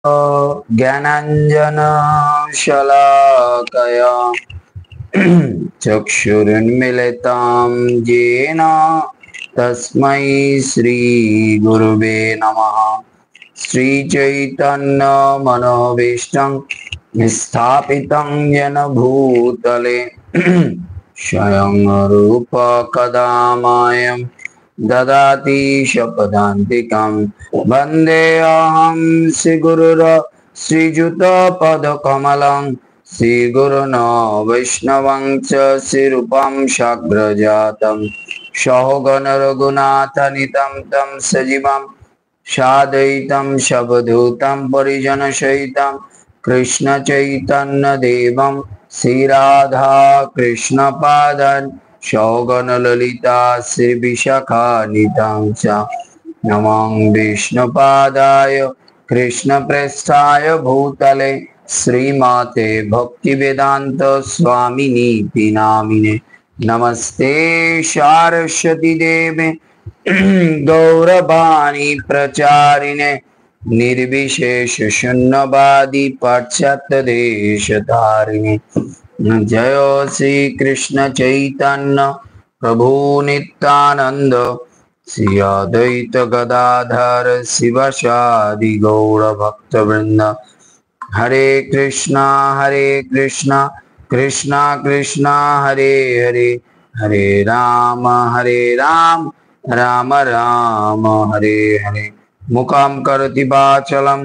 ज्ञानाञ्जन शलाकया चक्षुरुन्मिलितं येन तस्मै श्रीगुरुवे नमः। श्रीचैतन्यमनोभीष्टं स्थापितं येन भूतले स्वयं रूप कदा मह्यं ददाति शपथान्तिकं। वन्देऽहं श्रीगुरुर श्रीयुतपदकमलं श्रीगुरुन् वैष्णवं च श्रीरूपं साग्रजातं सहोगण रघुनाथान्वितं तं सजीवं साद्वैतं सवधूतं परिजनसहितं कृष्ण चैतन्य देवं श्रीराधा कृष्ण पादान् सहोगण ललिता श्री विशाखान्वितं च नमं विष्णुपादाय कृष्ण प्रेष्ठाय भूतले श्रीमते भक्तिवेदांत स्वामिनीति नामिने। नमस्ते सारस्वती देवे गौरवाणी प्रचारिणे निर्विशेष शून्यवादी पाश्चात्य देश धारिणे। जय श्री कृष्ण चैतन्य प्रभु नित्यानंद श्री अद्वैत गदाधर शिवासादि गौर भक्तवृंद। हरे कृष्णा कृष्णा कृष्णा हरे हरे, हरे राम राम राम हरे हरे। मुखं करोति वाचालं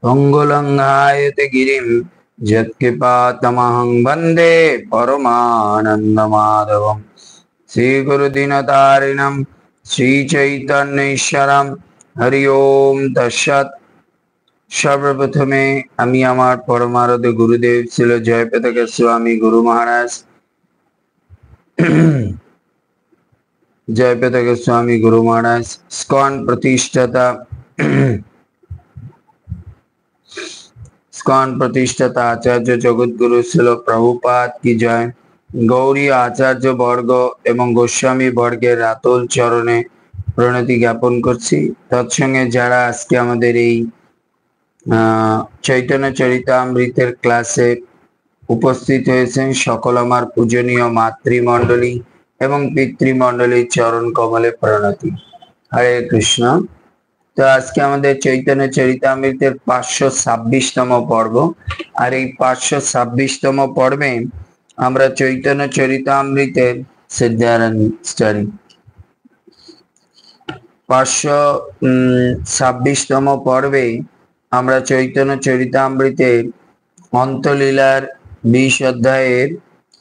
पंगुलंघायते गिरिं यत्कृपातमहं वन्दे परमानन्दमाधवम्। श्रीगुरुदीनतारिणं श्रीचैतन्येश्वरं हरि ओम तत्सत्। सर्वप्रथमे আমি আমার পরমারাধ্য গুরুদেব ছিল জয়প্রতাপ স্বামী গুরু মহারাজ, জয়প্রতাপ স্বামী গুরু মহারাজ স্কন প্রতিষ্ঠাতা, স্কন প্রতিষ্ঠাতা আচার্য জগৎগুরু ছিল প্রভুপাদ কি জয়। গৌরী আচার্য বর্গ এবং গোস্বামী বর্গের রাতুল চরণে প্রণতি জ্ঞাপন করছি। তৎসঙ্গে যারা আজকে আমাদের এই চৈতন্য চরিতামৃতের ক্লাসে উপস্থিত হয়েছেন সকল আমার পূজনীয় মাতৃমণ্ডলী এবং পিতৃমণ্ডলীর চরণ কমলে প্রণতি। হরে কৃষ্ণ। তো আজকে আমাদের চৈতন্য চরিতামৃতের 526তম পর্ব। আর এই 526তম পর্বে আমরা চৈতন্য চরিতামৃতের সিদ্ধারণ্য স্টাডি 526তম পর্বে আমরা চৈতন্য চরিতামৃতের অন্তলীলার 20 অধ্যায়ের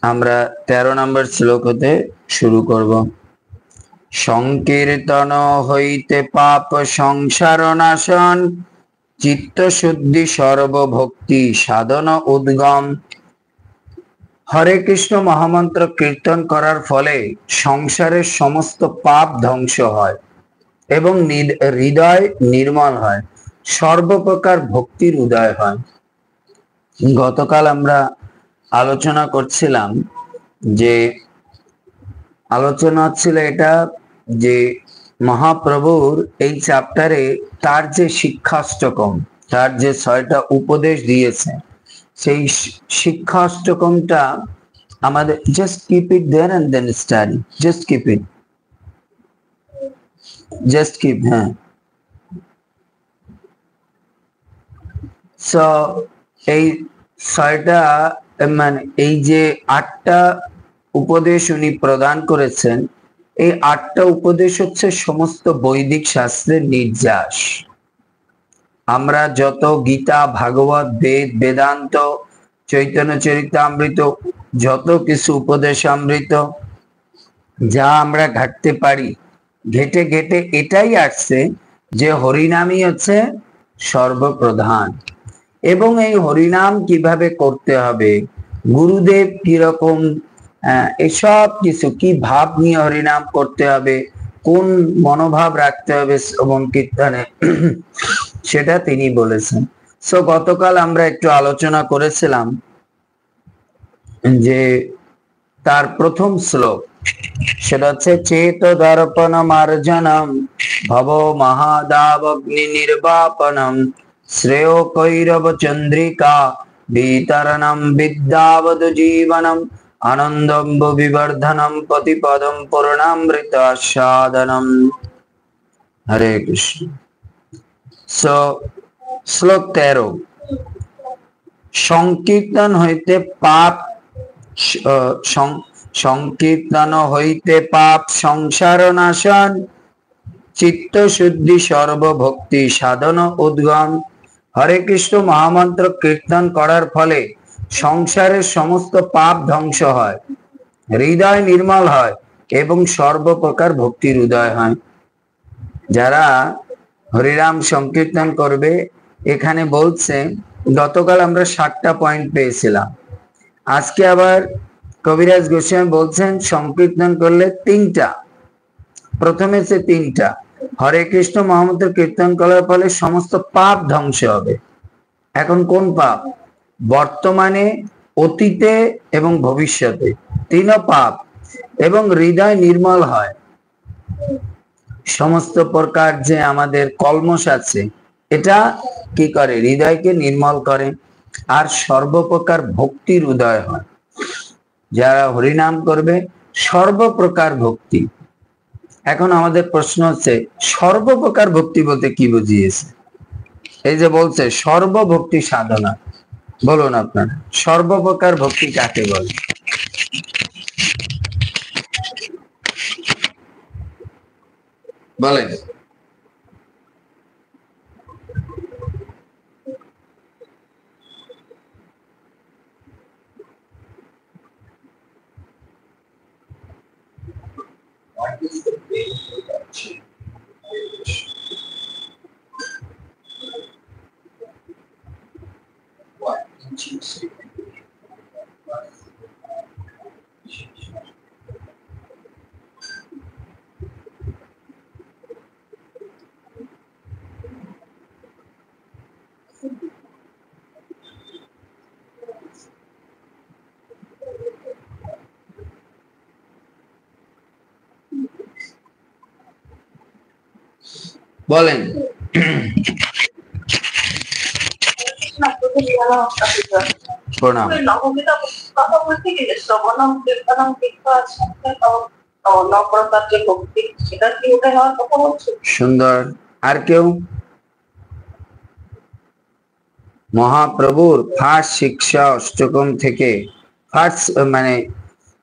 আমরা 13 নম্বর শ্লোক হতে শুরু করব। সংকীর্তন হইতে পাপ সংসার নাশন, চিত্ত শুদ্ধি সর্বভক্তি সাধন উদ্গম। হরে কৃষ্ণ মহামন্ত্র কীর্তন করার ফলে সংসারের সমস্ত পাপ ধ্বংস হয় এবং হৃদয় নির্মল হয়, সর্বপ্রকার ভক্তির উদয় হয়। গতকাল আমরা আলোচনা করছিলাম যে আলোচনা ছিল এটা যে মহাপ্রভুর এই চ্যাপ্টারে তার যে শিক্ষাষ্টকম, তার যে 6টা উপদেশ দিয়েছে, সেই শিক্ষাষ্টকমটা আমাদের just keep it there and then study, just keep it, just keep. হ্যাঁ, সো এই 6টা মানে এই যে 8টা উপদেশ উনি প্রদান করেছেন, এই 8টা উপদেশ হচ্ছে সমস্ত বৈদিক শাস্ত্রের নির্যাস। আমরা যত গীতা, ভাগবত, বেদ, বেদান্ত, চৈতন্য চরিতামৃত, যত কিছু উপদেশামৃত যা আমরা ঘাটতে পারি, ঘেটে ঘেটে এটাই আসছে যে হরিনামই হচ্ছে সর্বপ্রধান। এবং এই হরিনাম কিভাবে করতে হবে, গুরুদেব কিরকম, এসব কিছু কি ভাব নিয়ে হরিনাম করতে হবে, কোন মনোভাব রাখতে হবে শ্রবণ কীর্তনে, সেটা তিনি বলেছেন। সো গতকাল আমরা একটু আলোচনা করেছিলাম যে তার প্রথম শ্লোক, সেটা হচ্ছে চেত দর্পণ মার্জনম ভব মহাদাবগ্নি নির্বাপনম শ্রেয় কৈরব চন্দ্রিকা বিতরণম বিদ্যাবদ জীবনম আনন্দম বিবর্ধনম পতিপদম পূর্ণামৃত আস্বাদনম। হরে কৃষ্ণ। সো শ্লোক 13, সংকীর্তন হইতে পাপ সংকীর্তন হইতে পাপ সংসার নাশন, চিত্ত শুদ্ধি সর্বভক্তি সাধন উদ্গম। হরে কৃষ্ণ মহামন্ত্র কীর্তন করার ফলে সংসারের সমস্ত পাপ ধ্বংস হয়, হৃদয় নির্মল হয় এবং সর্বপ্রকার ভক্তির উদয় হয়। যারা হরিনাম সংকীর্তন করবে, এখানে বলছে গতকাল আমরা 7টা পয়েন্ট পেয়েছিলাম, আজকে আবার কবিরাজ গোস্বামী বলছেন সংকীর্তন করলে 3টা। প্রথমে সে 3টা, হরে কৃষ্ণ মহামন্ত্র কীর্তন করার ফলে সমস্ত পাপ ধ্বংস হবে। এখন কোন পাপ? বর্তমানে, অতীতে এবং ভবিষ্যতে 3 পাপ, এবং হৃদয় নির্মল হয়। সমস্ত প্রকার যে আমাদের কলমশ আছে এটা কি করে? হৃদয়কে নির্মল করে, আর সর্বপ্রকার ভক্তির উদয় হয়। যারা হরিনাম করবে সর্বপ্রকার ভক্তি। এখন আমাদের প্রশ্ন হচ্ছে সর্বপ্রকার ভক্তি বলতে কি বুঝিয়েছে? এই যে বলছে সর্বভক্তি সাধনা, বলুন আপনার সর্বপ্রকার ভক্তি কাকে বলে? বলেন। What is the way to achieve? What did you say? বলেন। প্রণাম। সুন্দর। আর কেউ? মহাপ্রভুর ফার্স্ট শিক্ষা অষ্টকম থেকে, ফার্স্ট মানে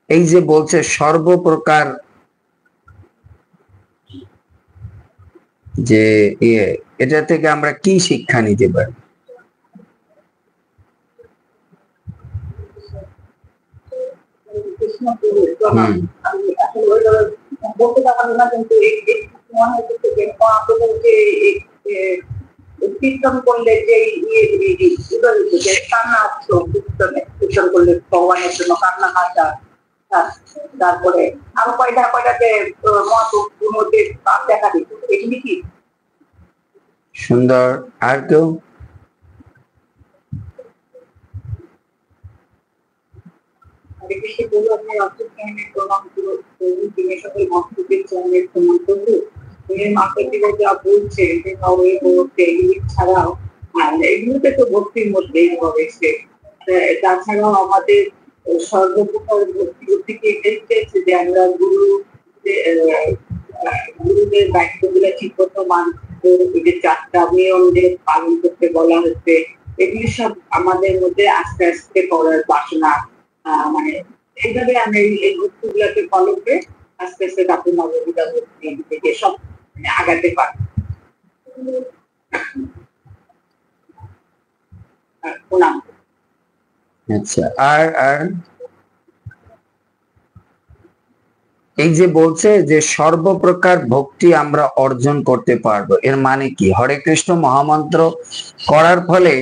এই যে বলছে সর্বপ্রকার যে এটা থেকে আমরা কি শিক্ষা নিতে পারি? কীর্তন করলে যে কান্না কীর্তন করলে ভগবানের জন্য কান্না হাসা, তারপরে আরো কয়টাতে মহাপ্রভুর মধ্যে দেখা দিত, এগুলি কি? সুন্দর। আর কেউ? ছাড়াও এগুলোতে তো ভক্তির মধ্যেই রয়েছে। তাছাড়াও আমাদের সর্বপ্রকার ভক্তি থেকে দেখতেছে যে আমরা গুরুদের দায়িত্বগুলো ঠিক মতো মানতে, 4টা নিয়মদের পালন করতে বলা হচ্ছে। এগুলি সব আমাদের মধ্যে আস্তে আস্তে করার বাসনা, মানে এইভাবে আমি এই ভক্তি গুলাকে ফলো করে আস্তে আস্তে তারপর নববিধা ভক্তি থেকে সব আগাতে পারি। আচ্ছা। আর এই যে বলছে যে সর্বপ্রকার ভক্তি আমরা অর্জন করতে পারবো, এর মানে কি? হরে কৃষ্ণ মহামন্ত্র করার ফলে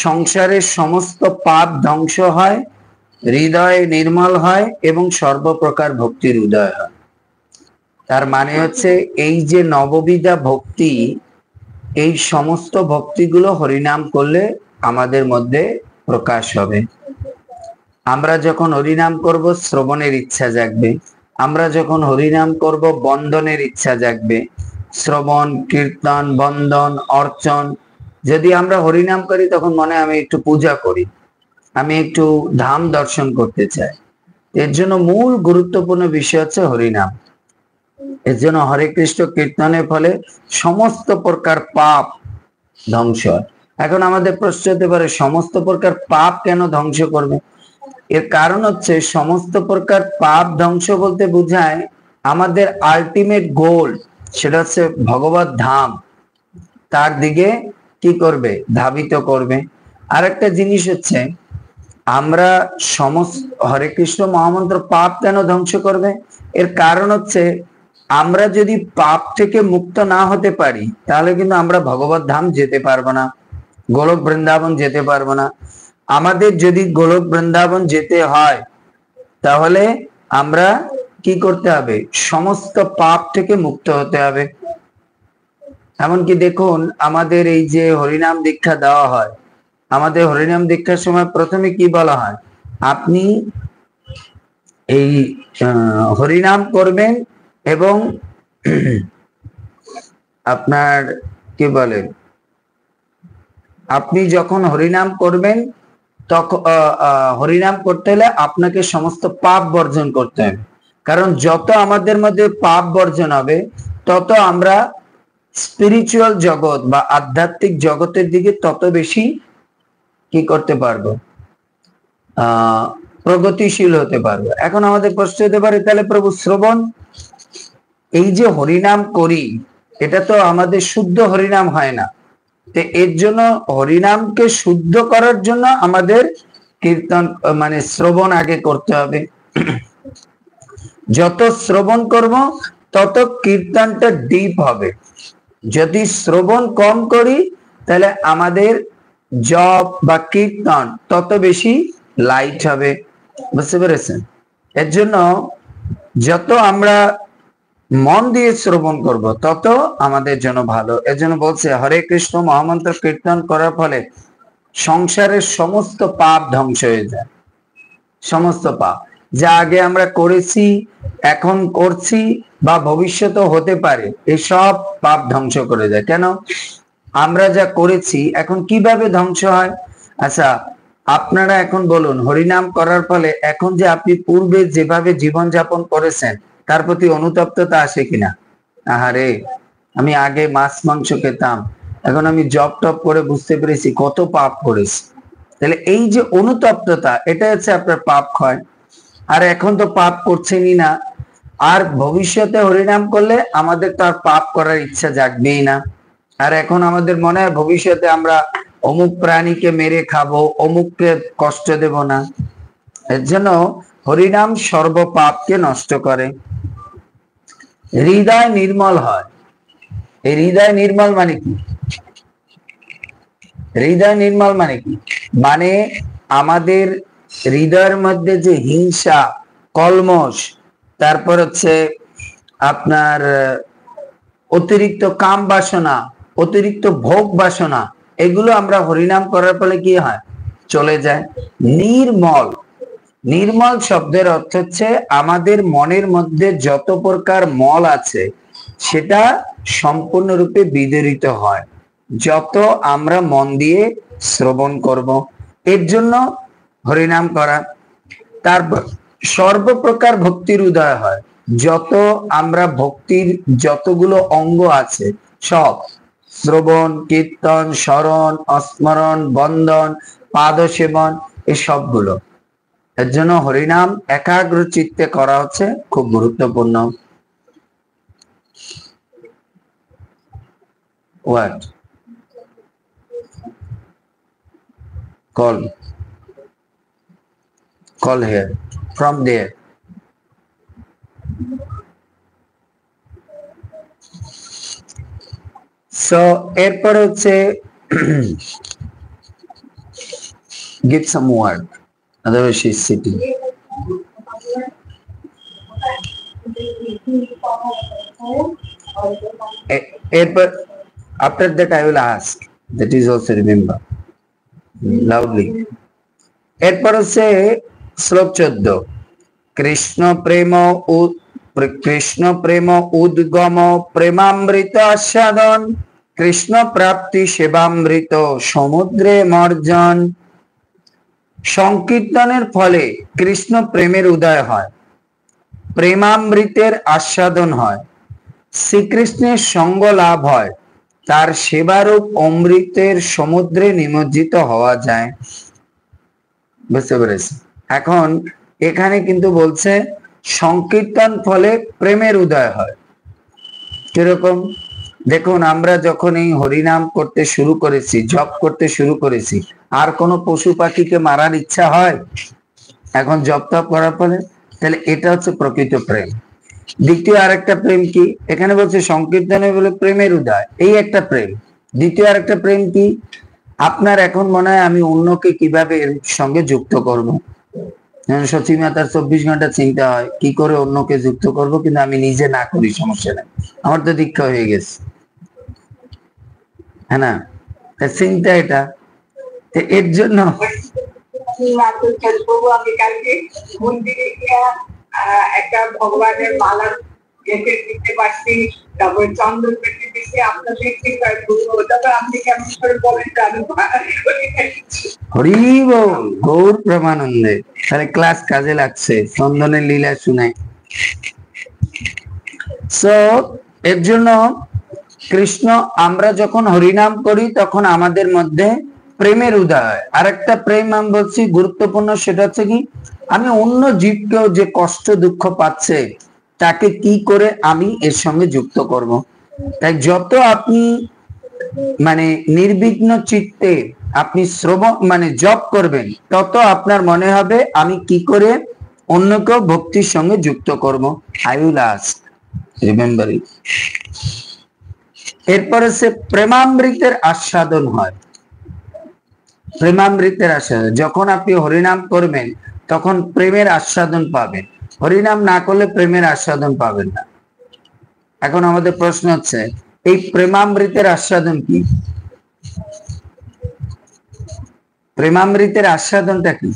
সংসারের সমস্ত পাপ ধ্বংস হয়, হৃদয় নির্মল হয় এবং সর্বপ্রকার ভক্তির উদয় হয়। তার মানে হচ্ছে এই যে নববিধা ভক্তি, এই সমস্ত ভক্তিগুলো হরিনাম করলে আমাদের মধ্যে প্রকাশ হবে। আমরা যখন হরিনাম করব শ্রবণের ইচ্ছা জাগবে, আমরা যখন হরিনাম করব বন্দনের ইচ্ছা জাগবে। শ্রবণ, কীর্তন, বন্দন, অর্চন যদি আমরা হরিনাম করি তখন মনে হয় আমি একটু পূজা করি, আমি একটু ধাম দর্শন করতে চাই। এর জন্য মূল গুরুত্বপূর্ণ বিষয় হচ্ছে হরিনাম। এর জন্য হরে কৃষ্ণ কীর্তনের ফলে সমস্ত প্রকার পাপ ধ্বংস হয়। এখন আমাদের প্রশ্ন হতে পারে সমস্ত প্রকার পাপ কেন ধ্বংস করবে? এর কারণ হচ্ছে সমস্ত প্রকার পাপ ধ্বংস বলতে বোঝায় আমাদের আলটিমেট গোল, সেটা হচ্ছে ভগবত ধাম, তার দিকে কি করবে? ধাবিত করবে। আরেকটা জিনিস হচ্ছে আমরা সমস্ত হরে কৃষ্ণ মহামন্ত্র পাপ কেন ধ্বংস করবে? এর কারণ হচ্ছে আমরা যদি পাপ থেকে মুক্ত না হতে পারি তাহলে কিন্তু আমরা ভগবত ধাম যেতে পারবো না, গোলক বৃন্দাবন যেতে পারবো না। আমাদের যদি গোলক বৃন্দাবন যেতে হয় তাহলে আমরা কি করতে হবে? সমস্ত পাপ থেকে মুক্ত হতে হবে। এমনকি দেখুন আমাদের এই যে হরিনাম দীক্ষা দেওয়া হয়, আমাদের হরিনাম দীক্ষার সময় প্রথমে কি বলা হয়? আপনি এই হরিনাম করবেন এবং আপনার কি বলে, আপনি যখন হরিনাম করবেন তখন হরিনাম করতে হলে আপনাকে সমস্ত পাপ বর্জন করতে হবে। কারণ যত আমাদের মধ্যে পাপ বর্জন হবে তত আমরা স্পিরিচুয়াল জগৎ বা আধ্যাত্মিক জগতের দিকে তত বেশি কি করতে পারবো? প্রগতিশীল হতে পারবো। এখন আমাদের প্রশ্ন হতে পারে তাহলে প্রভু শ্রবণ, এই যে হরিনাম করি এটা তো আমাদের শুদ্ধ হরিনাম হয় না, তো এর জন্য হরিনামকে শুদ্ধ করার জন্য আমাদের কীর্তন মানে শ্রবণ আগে করতে হবে। যত শ্রবণ করব তত কীর্তনটা ডিপ হবে। যদি শ্রবণ কম করি তাহলে আমাদের জপ বা কীর্তন তত বেশি লাইট হবে। বুঝতে পেরেছেন? এর জন্য যত আমরা মন দিয়ে শ্রবণ করব তত আমাদের জন্য ভালো। এর জন্য বলছে হরে কৃষ্ণ মহামন্ত্র কীর্তন করার ফলে সংসারের সমস্ত পাপ ধ্বংস হয়ে যায়। সমস্ত পাপ যা আগে আমরা করেছি, এখন করছি বা ভবিষ্যতে হতে পারে, এই সব পাপ ধ্বংস করে যায়। কেন? আমরা যা করেছি এখন কিভাবে ধ্বংস হয়? আচ্ছা আপনারা এখন বলুন, হরিনাম করার ফলে এখন যে আপনি পূর্বে যেভাবে জীবন যাপন করেছেন তার প্রতি অনুতপ্ততা আসে কিনা? আহারে, আমি আগে মাছ মাংস খেতাম, এখন আমি জব টপ করে বুঝতে পেরেছি কত পাপ করেছি। তাহলে এই যে অনুতপ্ততা, এটা হচ্ছে আপনার পাপ ক্ষয়। আর এখন তো পাপ করছেনই না, আর ভবিষ্যতে হরিনাম করলে আমাদের তো আর পাপ করার ইচ্ছা জাগবেই না। আর এখন আমাদের মনে হয় ভবিষ্যতে আমরা অমুক প্রাণীকে মেরে খাবো, অমুককে কষ্ট দেব না। এর জন্য হরিনাম সর্ব পাপকে নষ্ট করে, হৃদয় নির্মল হয়। এই হৃদয় নির্মল মানে কি? হৃদয় নির্মল মানে কি? মানে আমাদের হৃদয়ের মধ্যে যে হিংসা, কলমশ, তারপর হচ্ছে আপনার অতিরিক্ত কাম বাসনা, অতিরিক্ত ভোগ বাসনা, এগুলো আমরা হরিনাম করার ফলে কি হয়? চলে যায়। নির্মল, নির্মল শব্দের অর্থ হচ্ছে আমাদের মনের মধ্যে যত প্রকার মল আছে সেটা সম্পূর্ণরূপে বিদরিত হয় যত আমরা মন দিয়ে শ্রবণ করব। এর জন্য হরিনাম করা। তারপর সর্বপ্রকার ভক্তির উদয় হয়। যত আমরা ভক্তির যতগুলো অঙ্গ আছে সব, শ্রবণ, কীর্তন, স্মরণ, স্মরণ, বন্দন, পাদ সেবন, এই সবগুলো। এর জন্য হরিনাম একাগ্র চিত্তে করা হচ্ছে খুব গুরুত্বপূর্ণ। What? Call here from there. So এরপর হচ্ছে give some word, otherwise she is sitting. এরপর after that I will ask, that is also remember loudly. এরপর হচ্ছে শ্লোক 14, কৃষ্ণ প্রেম কৃষ্ণ প্রেম উদ্গম প্রেমামৃত আস্বাদন কৃষ্ণ প্রাপ্তি সেবামৃত সমুদ্রে মর্জন। সংকীর্তনের ফলে কৃষ্ণ প্রেমের উদয় হয়, প্রেমামৃতের আস্বাদন হয়, শ্রীকৃষ্ণের সঙ্গ লাভ হয়, তার সেবারূপ অমৃতের সমুদ্রে নিমজ্জিত হওয়া যায়। বুঝতে পেরেছি? এখন এখানে কিন্তু বলছে সংকীর্তন ফলে প্রেমের উদয় হয়। কিরকম? দেখুন, আমরা যখন এই হরিনাম করতে শুরু করেছি, জপ করতে শুরু করেছি, আর কোনো পশু পাখিকে মারার ইচ্ছা হয় এখন জপ তপ করার ফলে? তাহলে এটা হচ্ছে প্রকৃত প্রেম। দ্বিতীয় আরেকটা প্রেম কি? এখানে বলছে সংকীর্তনে বলে প্রেমের উদয়, এই একটা প্রেম। দ্বিতীয় আরেকটা প্রেম কি? আপনার এখন মনে হয় আমি অন্যকে কিভাবে এর সঙ্গে যুক্ত করব। সচিমাতার 24 ঘন্টা চিন্তা হয় কি করে অন্যকে যুক্ত করব, কিন্তু আমি নিজে না করি সমস্যা নেই, আমার তো দীক্ষা হয়ে গেছে, হ্যাঁ না? চিন্তা এটা। এর জন্য আমি কালকে মন্দিরে গিয়া একটা ভগবানের মালা গেঁথে দিতে পারছি, তারপরে চন্দন পেতে দিচ্ছি। আপনাদের আপনি কেমন করে বলেন? হরি বল, গৌর প্রেমানন্দে। তাহলে ক্লাস কাজে লাগছে, চন্দনের লীলা শুনে। সো এর জন্য কৃষ্ণ, আমরা যখন হরিনাম করি তখন আমাদের মধ্যে প্রেমের উদয়। আরেকটা প্রেম আমি বলছি গুরুত্বপূর্ণ, সেটা হচ্ছে কি, আমি অন্য জীবকেও যে কষ্ট দুঃখ পাচ্ছে তাকে কি করে আমি এর সঙ্গে যুক্ত করব। তাই যত আপনি মানে নির্বিঘ্ন চিত্তে আপনি শ্রবণ মানে জপ করবেন, তত আপনার মনে হবে আমি কি করে অন্যকেও ভক্তির সঙ্গে যুক্ত করব। I will ask, remember it. এরপরে সে প্রেমামৃতের আস্বাদন হয়। প্রেমামৃতের আস্বাদন, যখন আপনি হরিনাম করবেন তখন প্রেমের আস্বাদন পাবেন, হরিনাম না করলে প্রেমের আস্বাদন পাবেন না। এখন আমাদের প্রশ্ন হচ্ছে, এই প্রেমামৃতের আস্বাদন কি? প্রেমামৃতের আস্বাদনটা কি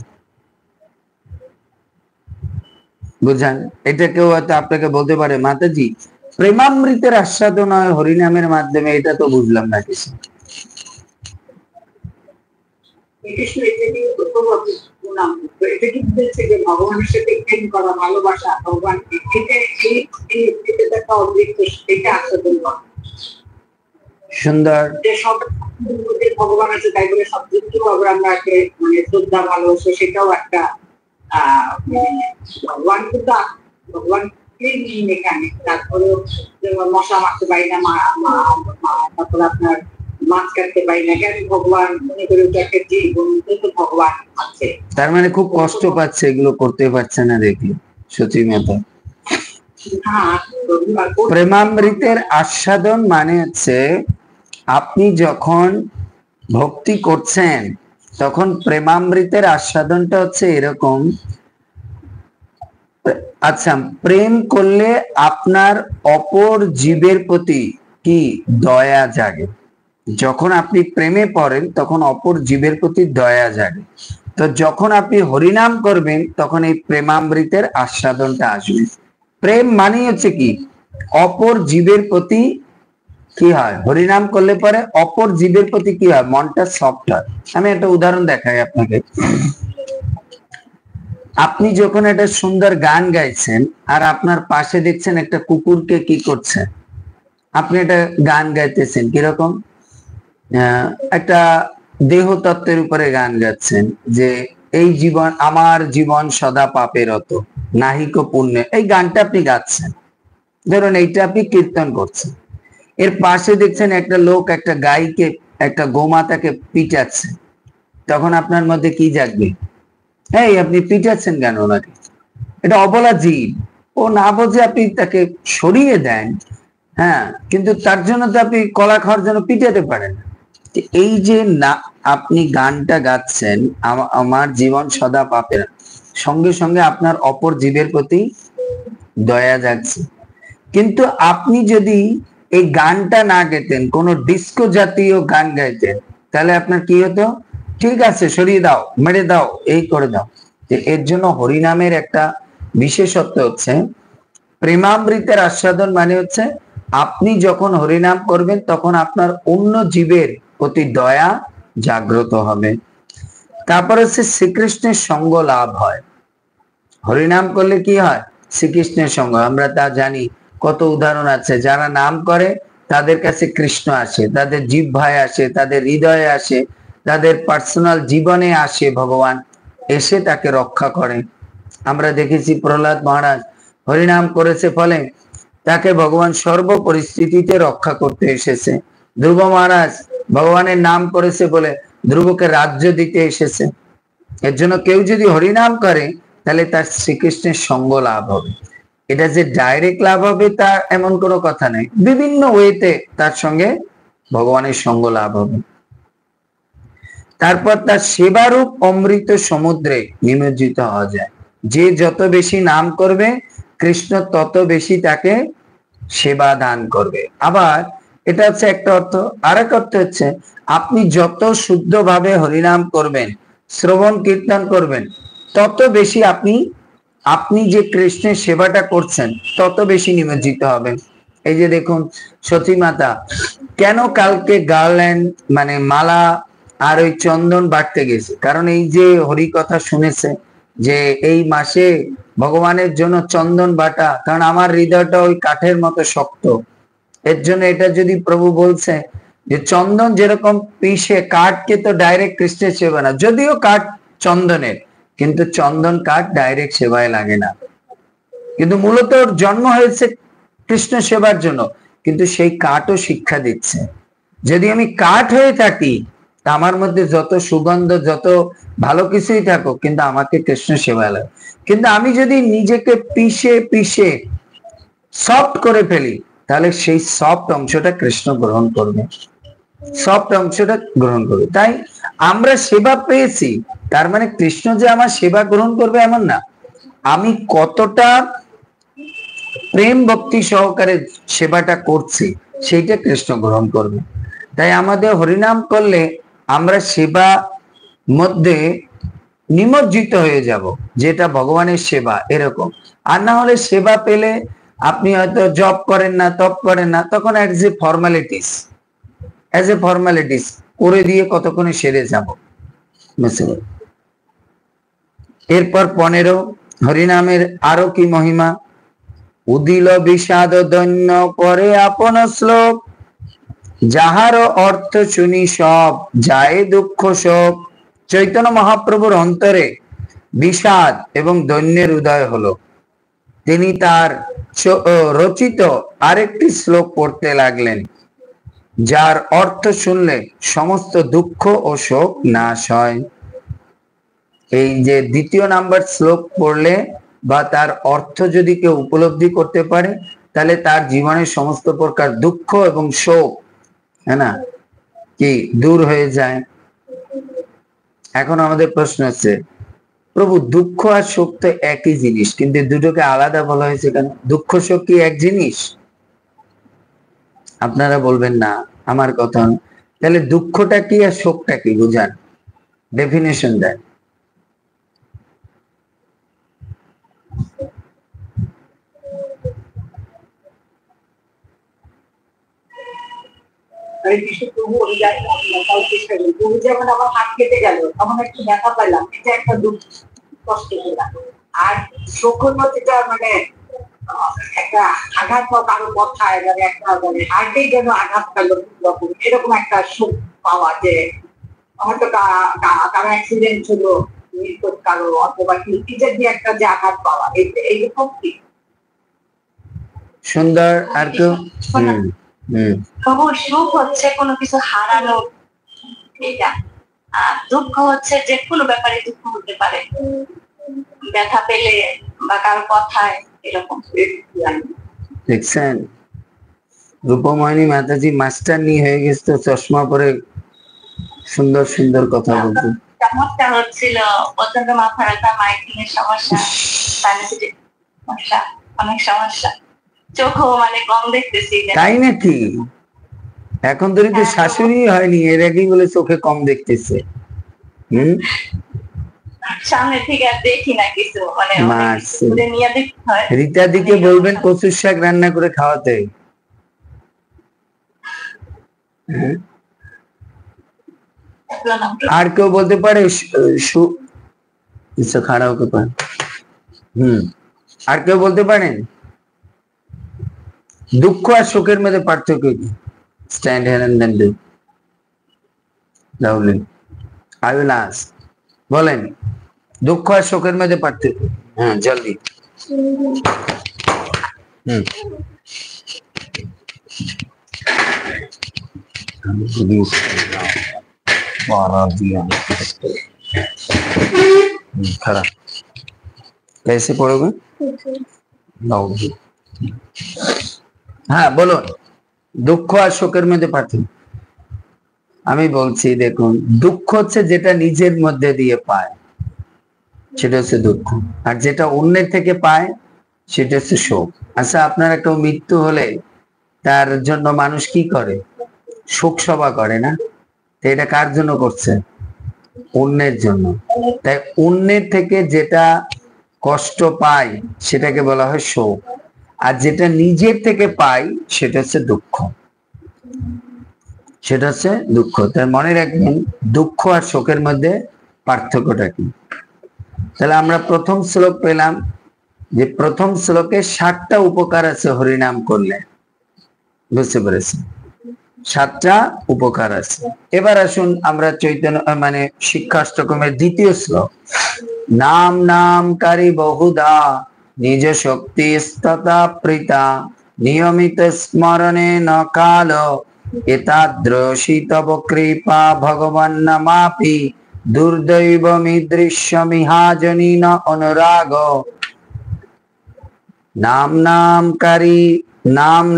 বুঝান? এটা কেউ হয়তো আপনাকে বলতে পারে, মাতাজি প্রেমামৃতের আস্বাদন হয় হরিনামের মাধ্যমে, এটা তো বুঝলাম না কিছু। ভগবানের সাথে প্রেম করা, ভালোবাসা, ভগবানকে আস্বাদন করা। সুন্দর। যে সব ভগবান আছে তাই বলে সব কিছু আমরা মানে শ্রদ্ধা ভালোবাসা, সেটাও একটা ভগবান কিন্তু ভগবান এখানে। তারপরেও মশা মারতে পারি না, তারপরে আপনার মাছ কাটতে পারি না, কেন? ভগবান মনে করে একটা জীবন তো ভগবান আছে। তার মানে খুব কষ্ট পাচ্ছে, এগুলো করতে পারছে না দেখি সচি মাতা। প্রেমামৃতের আস্বাদন মানে হচ্ছে আপনি যখন ভক্তি করছেন তখন প্রেমামৃতের আস্বাদনটা হচ্ছে এরকম। আচ্ছা, প্রেম করলে আপনার অপর জীবের প্রতি কি দয়া জাগে। যখন আপনি প্রেমে পড়েন তখন অপর জীবের প্রতি দয়া জাগে। তো যখন আপনি হরিনাম করবেন তখন এই প্রেমামৃতের আস্বাদনটা আসবে। প্রেম মানে হচ্ছে কি, অপর জীবের প্রতি কি হয়, হরিনাম করলে পরে অপর জীবের প্রতি কি হয়, মনটা সফট হয়। আমি একটা উদাহরণ দেখাই আপনাকে। আপনি যখন একটা সুন্দর গান গাইছেন আর আপনার পাশে দেখছেন একটা কুকুরকে কি করছে, আপনি একটা গান গাইতেছেন কিরকম, একটা দেহ তত্ত্বের উপরে গান গাচ্ছেন যে এই জীবন আমার জীবন সদা পাপেরত নাহিক পুণ্যে, এই গানটা আপনি গাচ্ছেন। ধরুন এইটা আপনি কীর্তন করছেন, এর পাশে দেখছেন একটা লোক একটা গাইকে, একটা গোমাতাকে পিটাচ্ছে, তখন আপনার মধ্যে কি জাগবে? এই আপনি পিটাচ্ছেন কেন ওনাকে? এটা অবলা জীব, ও না বোঝে আপনি তাকে সরিয়ে দেন, হ্যাঁ, কিন্তু তার জন্য তো আপনি কলা খাওয়ার জন্য পিটাতে পারেন। এই যে না আপনি গানটা গাচ্ছেন আমার জীবন সদা পাপের, সঙ্গে সঙ্গে আপনার অপর জীবের প্রতি দয়া যাচ্ছে। কিন্তু আপনি যদি এই গানটা না গেতেন, কোন ডিস্কো জাতীয় গান গাইতেন, তাহলে আপনার কি হতো? ঠিক আছে, সরিয়ে দাও, মেরে দাও, এই করে দাও। এর জন্য হরিনামের একটা বিশেষত্ব হচ্ছে প্রেমামৃতের আস্বাদন মানে হচ্ছে আপনি যখন হরিনাম করবেন তখন আপনার অন্য জীবের প্রতি দয়া জাগ্রত হবে। তারপর হচ্ছে শ্রীকৃষ্ণের সঙ্গ লাভ হয়। হরিনাম করলে কি হয়? শ্রীকৃষ্ণের সঙ্গ, আমরা তা জানি, কত উদাহরণ আছে। যারা নাম করে তাদের কাছে কৃষ্ণ আসে, তাদের জিহ্বায় আসে, তাদের হৃদয়ে আসে, তাদের পার্সোনাল জীবনে আসে ভগবান, এসে তাকে রক্ষা করে। আমরা দেখেছি প্রহ্লাদ মহারাজ হরিনাম করেছে ফলে তাকে ভগবান সর্ব পরিস্থিতিতে রক্ষা করতে এসেছে। ধ্রুব মহারাজ ভগবানের নাম করেছে বলে ধ্রুবকে রাজ্য দিতে এসেছে। এর জন্য কেউ যদি হরিনাম করে তাহলে তার শ্রীকৃষ্ণের সঙ্গ লাভ হবে। এটা যে ডাইরেক্ট লাভ হবে তা এমন কোনো কথা নেই, বিভিন্ন ওয়েতে তার সঙ্গে ভগবানের সঙ্গ লাভ হবে। তারপর তার সেবারূপ অমৃত সমুদ্রে নিমজ্জিত হওয়া যায়। যে যত বেশি নাম করবে কৃষ্ণ তত বেশি তাকে সেবা দান করবে। আবার এটা হচ্ছে একটা অর্থ। আর এক অর্থ হচ্ছে আপনি যত শুদ্ধভাবে হরিনাম করবেন, শ্রবণ কীর্তন করবেন, তত বেশি আপনি যে কৃষ্ণের সেবাটা করছেন তত বেশি নিমজ্জিত হবেন। এই যে দেখুন সতী মাতা কেন কালকে গার্ল্যান্ড মানে মালা আর ওই চন্দন বাটতে গেছে, কারণ এই যে হরি কথা শুনেছে যে এই মাসে ভগবানের জন্য চন্দন বাটা, কারণ আমার হৃদয়টা ওই কাঠের মতো শক্ত। এর জন্য এটা যদি প্রভু বলছে যে চন্দন যেরকম পিষে কাঠকে তো ডাইরেক্ট কৃষ্ণের সেবা না, যদিও কাঠ চন্দনের, কিন্তু চন্দন কাঠ ডাইরেক্ট সেবায় লাগে না, কিন্তু মূলত ওর জন্ম হয়েছে কৃষ্ণ সেবার জন্য। কিন্তু সেই কাঠও শিক্ষা দিচ্ছে, যদি আমি কাঠ হয়ে থাকি তা আমার মধ্যে যত সুগন্ধ যত ভালো কিছুই থাকুক, কিন্তু আমাকে কৃষ্ণ সেবায় লাগে। কিন্তু আমি যদি নিজেকে পিষে পিষে সফট করে ফেলি তাহলে সেই সফট অংশটা কৃষ্ণ গ্রহণ করবে, সফট অংশটা গ্রহণ করবে। তাই আমরা সেবা পেয়েছি তার মানে কৃষ্ণ যে আমার সেবা গ্রহণ করবে এমন না, আমি কতটা প্রেম ভক্তি সহকারে সেবাটা করছি সেইটা কৃষ্ণ গ্রহণ করবে। তাই আমাদের হরিনাম করলে আমরা সেবা মধ্যে নিমজ্জিত হয়ে যাব, যেটা ভগবানের সেবা এরকম। আর না হলে সেবা পেলে আপনি হয়তো জব করেন না, তপ করেন না, তখন অ্যাজ এ ফর্মালিটিস করে দিয়ে কতক্ষণে সেরে যাব। এরপর 15 হরিনামের আরো কি মহিমা। উদিল বিষাদ দৈন্য পরে আপন শ্লোক, যাহার অর্থ শুনি সব যায় দুঃখ শোক। চৈতন্য মহাপ্রভুর অন্তরে বিষাদ এবং দৈন্যের উদয় হলো। তিনি তার রচিত আরেকটি শ্লোক পড়তে লাগলেন, যার অর্থ শুনলে সমস্ত দুঃখ ও শোক নাশ হয়। এই যে দ্বিতীয় নাম্বার শ্লোক পড়লে বা তার অর্থ যদি কেউ উপলব্ধি করতে পারে তাহলে তার জীবনের সমস্ত প্রকার দুঃখ এবং শোক না কি দূর হয়ে যায়। এখন আমাদের প্রশ্ন হচ্ছে, প্রভু দুঃখ আর শোক তো একই জিনিস, কিন্তু দুটোকে আলাদা বলা হয়েছে কেন? দুঃখ শোক কি এক জিনিস? আপনারা বলবেন না, আমার কথা। তাহলে দুঃখটা কি আর শোকটা কি বুঝান, ডেফিনেশন দেন। যেমন আমার হাত কেটে গেল তখন একটু ব্যথা পাইলাম, এটা একটা দুঃখ, কষ্ট পেলাম। আর শোকের মধ্যে মানে একটা আঘাত পাওয়া কারো কথায়, মানে একটা মানে হার্টের যেন আঘাত পেলো এরকম একটা সুখ পাওয়া, যে হয়তো কারো অ্যাক্সিডেন্ট হলো, মৃত্যুর কারো, অথবা নিজের দিয়ে একটা যে আঘাত পাওয়া, এইরকম কি সুন্দর। আর কেউ? সুখ হচ্ছে কোনো কিছু হারানো, এটা। আর দুঃখ হচ্ছে যে কোনো ব্যাপারে দুঃখ হতে পারে, ব্যথা পেলে বা কারো কথায়, এরকম। দেখছেন রূপমণি মাতাজি মাস্টার নিয়ে হয়ে গেছে তো, চশমা পরে সুন্দর সুন্দর কথা বলতো। চমৎকার হচ্ছিল, প্রচন্ড মাথা ব্যথা, মাইগ্রেনের সমস্যা, অনেক সমস্যা, চোখও মানে কম দেখতেছি। তাই নাকি? এখন তো শাশুড়ি হয়নি, এর আগেই বলে চোখে কম দেখতেছে। সামনে থেকে আর দেখি না কিছু, মানে নিয়ে দেখতে হয়। রীতা দিকে বলবেন কচুর শাক রান্না করে খাওয়াতে। হ্যাঁ? প্রণাম। আর কেউ বলতে পারে খাড়া হতে পারে। আর কেউ বলতে পারেন দুঃখ আর শোকের মধ্যে পার্থক্য কি? Stand here and then do loudly. I will ask. বলেন, দুঃখ আর শোকের মধ্যে পার্থক্য। হ্যাঁ, জলদি। खड़ा कैसे पढ़ोगे? लाउडली। হ্যাঁ বলুন, দুঃখ আর শোকের মধ্যে পার্থক্য। আমি বলছি, দেখুন, দুঃখ হচ্ছে যেটা নিজের মধ্যে দিয়ে পায়, সেটা হচ্ছে দুঃখ। আর যেটা অন্যের থেকে পায়, সেটা হচ্ছে শোক। আচ্ছা, আপনার কেউ মৃত্যু হলে তার জন্য মানুষ কি করে? শোক সভা করে না? তো এটা কার জন্য করছে? অন্যের জন্য। তাই অন্যের থেকে যেটা কষ্ট পায় সেটাকে বলা হয় শোক, আর যেটা নিজের থেকে পাই সেটা হচ্ছে দুঃখ। সেটা হচ্ছে দুঃখ। তাই মনে রাখবেন দুঃখ আর শোকের মধ্যে পার্থক্যটা কি। তাহলে আমরা প্রথম শ্লোক পেলাম যে প্রথম শ্লোকে 7টা উপকার আছে হরিনাম করলে। বুঝতে পেরেছেন? 7টা উপকার আছে। এবার আসুন আমরা চৈতন্য মানে শিক্ষাষ্টকমের দ্বিতীয় শ্লোক। নাম নামকারী বহুধা নিজ শক্তি স্ততা প্রীতা নিয়মিত স্মরণে ন কাল এতাদৃশী তব কৃপা ভগবান নামাপি দুর্দৈবমিদৃশ্যমিহাজনী ন অনুরাগ। নাম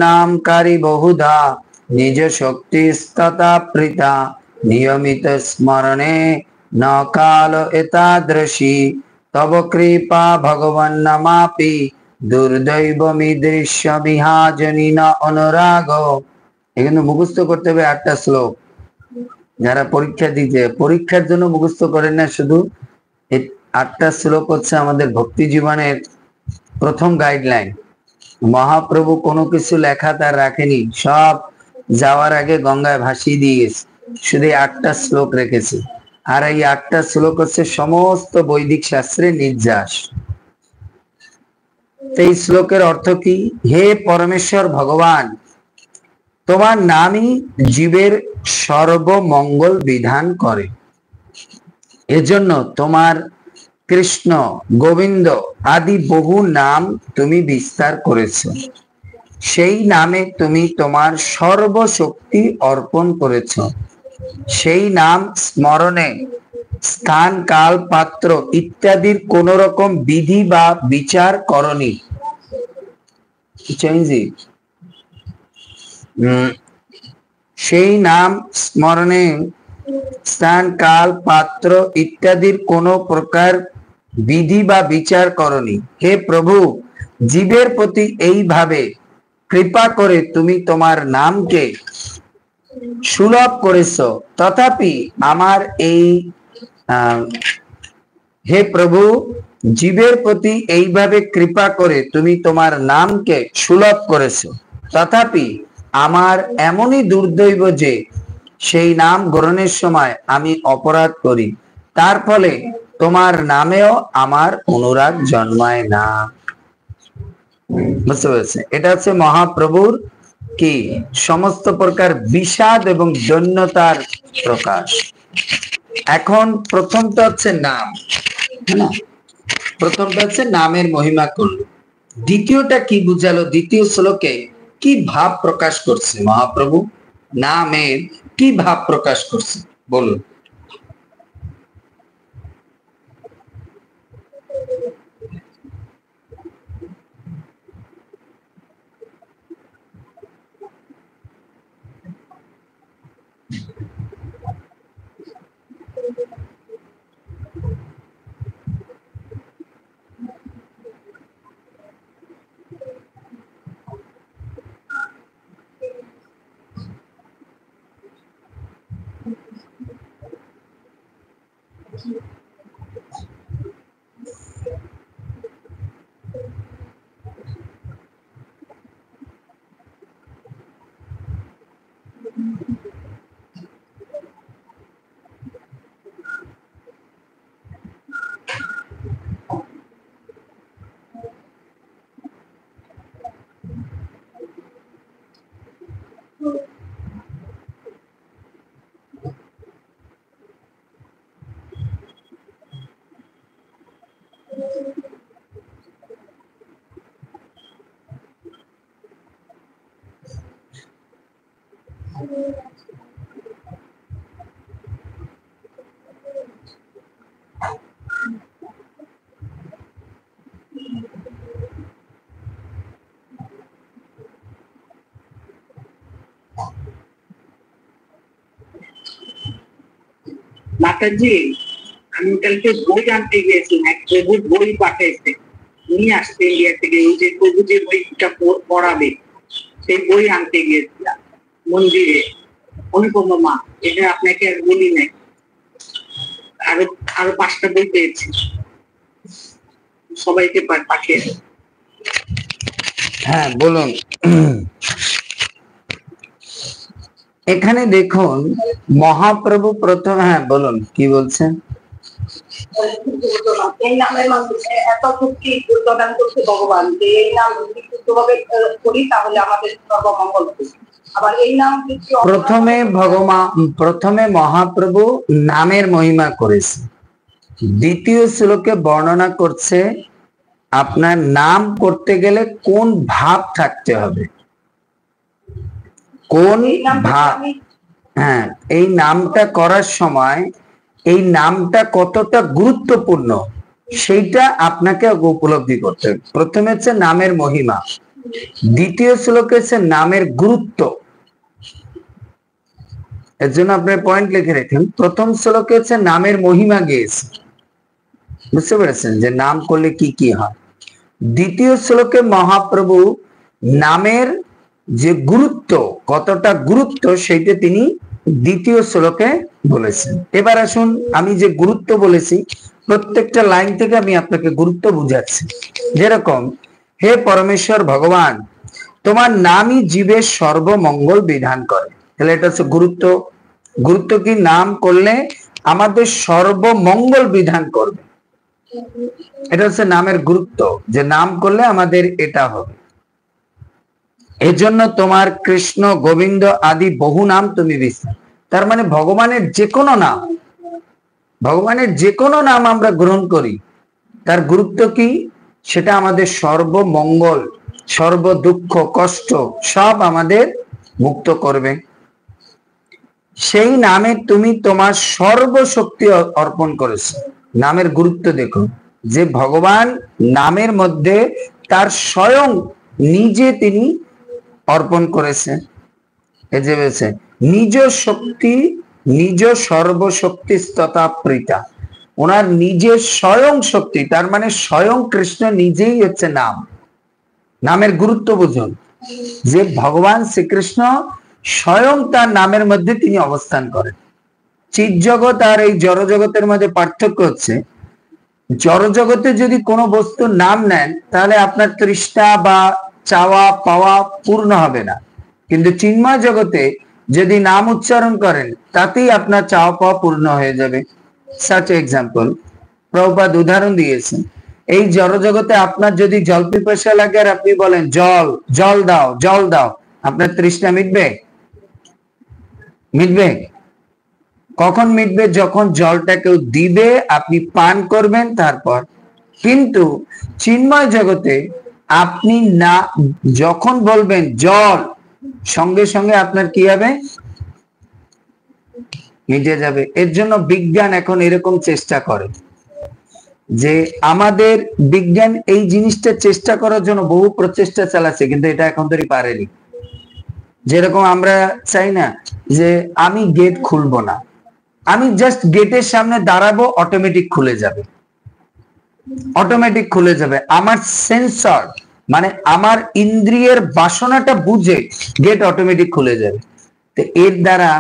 নামকারী বহুধা নিজ শক্তি স্ততা প্রীতা নিয়মিত স্মরণে ন কাল এতাদৃশী তব কৃপা ভগবান নামাপি দুর্দৈবমিদৃশ্যমিহাজনী ন অনুরাগ। এখানে মুখস্থ করতে হবে 8টা শ্লোক। যারা পরীক্ষা দিতে, পরীক্ষার জন্য মুখস্থ করেন না, শুধু এই 8টা শ্লোক হচ্ছে আমাদের ভক্তি জীবনের প্রথম গাইডলাইন। মহাপ্রভু কোনো কিছু লেখা তার রাখেনি, সব যাওয়ার আগে গঙ্গায় ভাসিয়ে দিয়ে গেছে, শুধু 8টা শ্লোক রেখেছে। আর এই 8টা শ্লোক হচ্ছে সমস্ত বৈদিক শাস্ত্রের নির্যাস। এই শ্লোকের অর্থ কি? হে পরমেশ্বর ভগবান, তোমার নামই জীবের সর্বমঙ্গল বিধান করে। এজন্য তোমার কৃষ্ণ, গোবিন্দ আদি বহু নাম তুমি বিস্তার করেছো। সেই নামে তুমি তোমার সর্বশক্তি অর্পণ করেছ। সেই নাম স্মরণে স্থান, কাল, পাত্র ইত্যাদির কোন রকম বিধি বা বিচার করনি। সেই নাম স্মরণে স্থান, কাল, পাত্র ইত্যাদির কোন প্রকার বিধি বা বিচার করনি। হে প্রভু, জীবের প্রতি এইভাবে কৃপা করে তুমি তোমার নামকে সুলভ করেছ। তথাপি আমার এই হে প্রভু, জীবের প্রতি এইভাবে কৃপা করে তুমি তোমার নামকে সুলভ করেছো, তথাপি আমার এমনই দুর্দৈব যে সেই নাম গ্রহণের সময় আমি অপরাধ করি, তার ফলে তোমার নামেও আমার অনুরাগ জন্মায় না। বুঝতে পেরেছে? এটা হচ্ছে মহাপ্রভুর কি সমস্ত প্রকার বিষাদ এবং দৈন্যতার প্রকাশ। এখন প্রথমটা হচ্ছে নাম, প্রথমটা হচ্ছে নামের মহিমা করল। দ্বিতীয়টা কি বুঝালো? দ্বিতীয় শ্লোকে কি ভাব প্রকাশ করছে মহাপ্রভু? নামের কি ভাব প্রকাশ করছে বলুন। মাতাজি, আমি কালকে বই আনতে গিয়েছিলাম, এক প্রভু বই পাঠাইছে, নিয়ে আসছে ইন্ডিয়া থেকে, ওই যে প্রভু যে বইটা পড়াবে সেই বই আনতে গিয়েছিলাম মন্দিরে। অনুপমা মা, এটা আপনাকে আর বলি নাই, আরো আরো 5টা বই পেয়েছি, সবাইকে পাঠিয়ে। হ্যাঁ বলুন। এখানে দেখুন মহাপ্রভু প্রথম, হ্যাঁ বলুন কি বলছেন। এই নামের মানুষে এত শক্তি প্রদান করছে ভগবান, যে এই নাম যদি সুস্থভাবে করি তাহলে আমাদের সর্বমঙ্গল হবে। আবার এই নাম প্রথমে মহাপ্রভু নামের মহিমা করেছে, দ্বিতীয় শ্লোকে বর্ণনা করছে আপনার নাম করতে গেলে কোন ভাব থাকতে হবে, কোন ভাব। হ্যাঁ, এই নামটা করার সময় এই নামটা কতটা গুরুত্বপূর্ণ সেইটা আপনাকে উপলব্ধি করতে হবে। প্রথমে হচ্ছে নামের মহিমা, দ্বিতীয় শ্লোকে হচ্ছে নামের গুরুত্ব। এর জন্য আপনার পয়েন্ট লিখে রাখেন। প্রথম শ্লোকে হচ্ছে নামের মহিমা গেয়েছে, বুঝতে পেরেছেন যে নাম করলে কি কি হয়। দ্বিতীয় শ্লোকে মহাপ্রভু নামের যে গুরুত্ব, কতটা গুরুত্ব সেইটা তিনি দ্বিতীয় শ্লোকে বলেছেন। এবার আসুন, আমি যে গুরুত্ব বলেছি প্রত্যেকটা লাইন থেকে আমি আপনাকে গুরুত্ব বুঝাচ্ছি। যেরকম, হে পরমেশ্বর ভগবান, তোমার নামই জীবের সর্বমঙ্গল বিধান করে। তাহলে এটা হচ্ছে গুরুত্ব। গুরুত্ব কি? নাম করলে আমাদের সর্বমঙ্গল বিধান করবে, এটা হচ্ছে নামের গুরুত্ব, যে নাম করলে আমাদের এটা হবে। এজন্য তোমার কৃষ্ণ, গোবিন্দ আদি বহু নাম তুমি বিশ্বাস। তার মানে ভগবানের যে কোনো নাম, ভগবানের যে কোনো নাম আমরা গ্রহণ করি, তার গুরুত্ব কি? সেটা আমাদের সর্বমঙ্গল, সর্ব দুঃখ কষ্ট সব আমাদের মুক্ত করবে। সেই নামে তুমি তোমার সর্বশক্তি অর্পণ করেছো। নামের গুরুত্ব দেখো, যে ভগবান নামের মধ্যে তার স্বয়ং নিজে তিনি অর্পণ করেছে। এই যে বলছে নিজ শক্তি, নিজ সর্বশক্তি তথা প্রীতা, ওনার নিজের স্বয়ং শক্তি, তার মানে স্বয়ং কৃষ্ণ নিজেই হচ্ছে নাম। নামের গুরুত্ব বুঝুন, যে ভগবান শ্রীকৃষ্ণ স্বয়ং তার নামের মধ্যে তিনি অবস্থান করেন। চিৎ জগৎ আর এই জড় জগতের মধ্যে পার্থক্য হচ্ছে, জড় জগতে যদি কোনো বস্তুর নাম নেন তাহলে আপনার তৃষ্ণা বা চাওয়া পাওয়া পূর্ণ হবে না, কিন্তু চিন্ময় জগতে যদি নাম উচ্চারণ করেন তাতেই আপনার চাওয়া পাওয়া পূর্ণ হয়ে যাবে। সাচ এক্সাম্পল প্রভুপাদ উদাহরণ দিয়েছেন, এই জড় জগতে আপনার যদি জল পিপাসা লাগে আর আপনি বলেন জল, জল দাও, জল দাও, আপনার তৃষ্ণা মিটবে? মিটবে? কখন মিটবে? যখন জলটা কেউ দিবে, আপনি পান করবেন তারপর। কিন্তু চিন্ময় জগতে আপনি না, যখন বলবেন জল, সঙ্গে সঙ্গে আপনার কি হবে? মিটে যাবে। এর জন্য বিজ্ঞান এখন এরকম চেষ্টা করে, যে আমাদের বিজ্ঞান এই জিনিসটা চেষ্টা করার জন্য বহু প্রচেষ্টা চালাচ্ছে, কিন্তু এটা এখন তৈরি পারেনি। যেরকম আমরা চাই না যে আমি গেট খুলবো না, আমি জাস্ট গেটের সামনে দাঁড়াবো, অটোমেটিক খুলে যাবে, অটোমেটিক খুলে যাবে। আমার সেন্সর মানে আমার ইন্দ্রিয়ের বাসনাটা বুঝে গেট অটোমেটিক খুলে যাবে। তো এর দ্বারা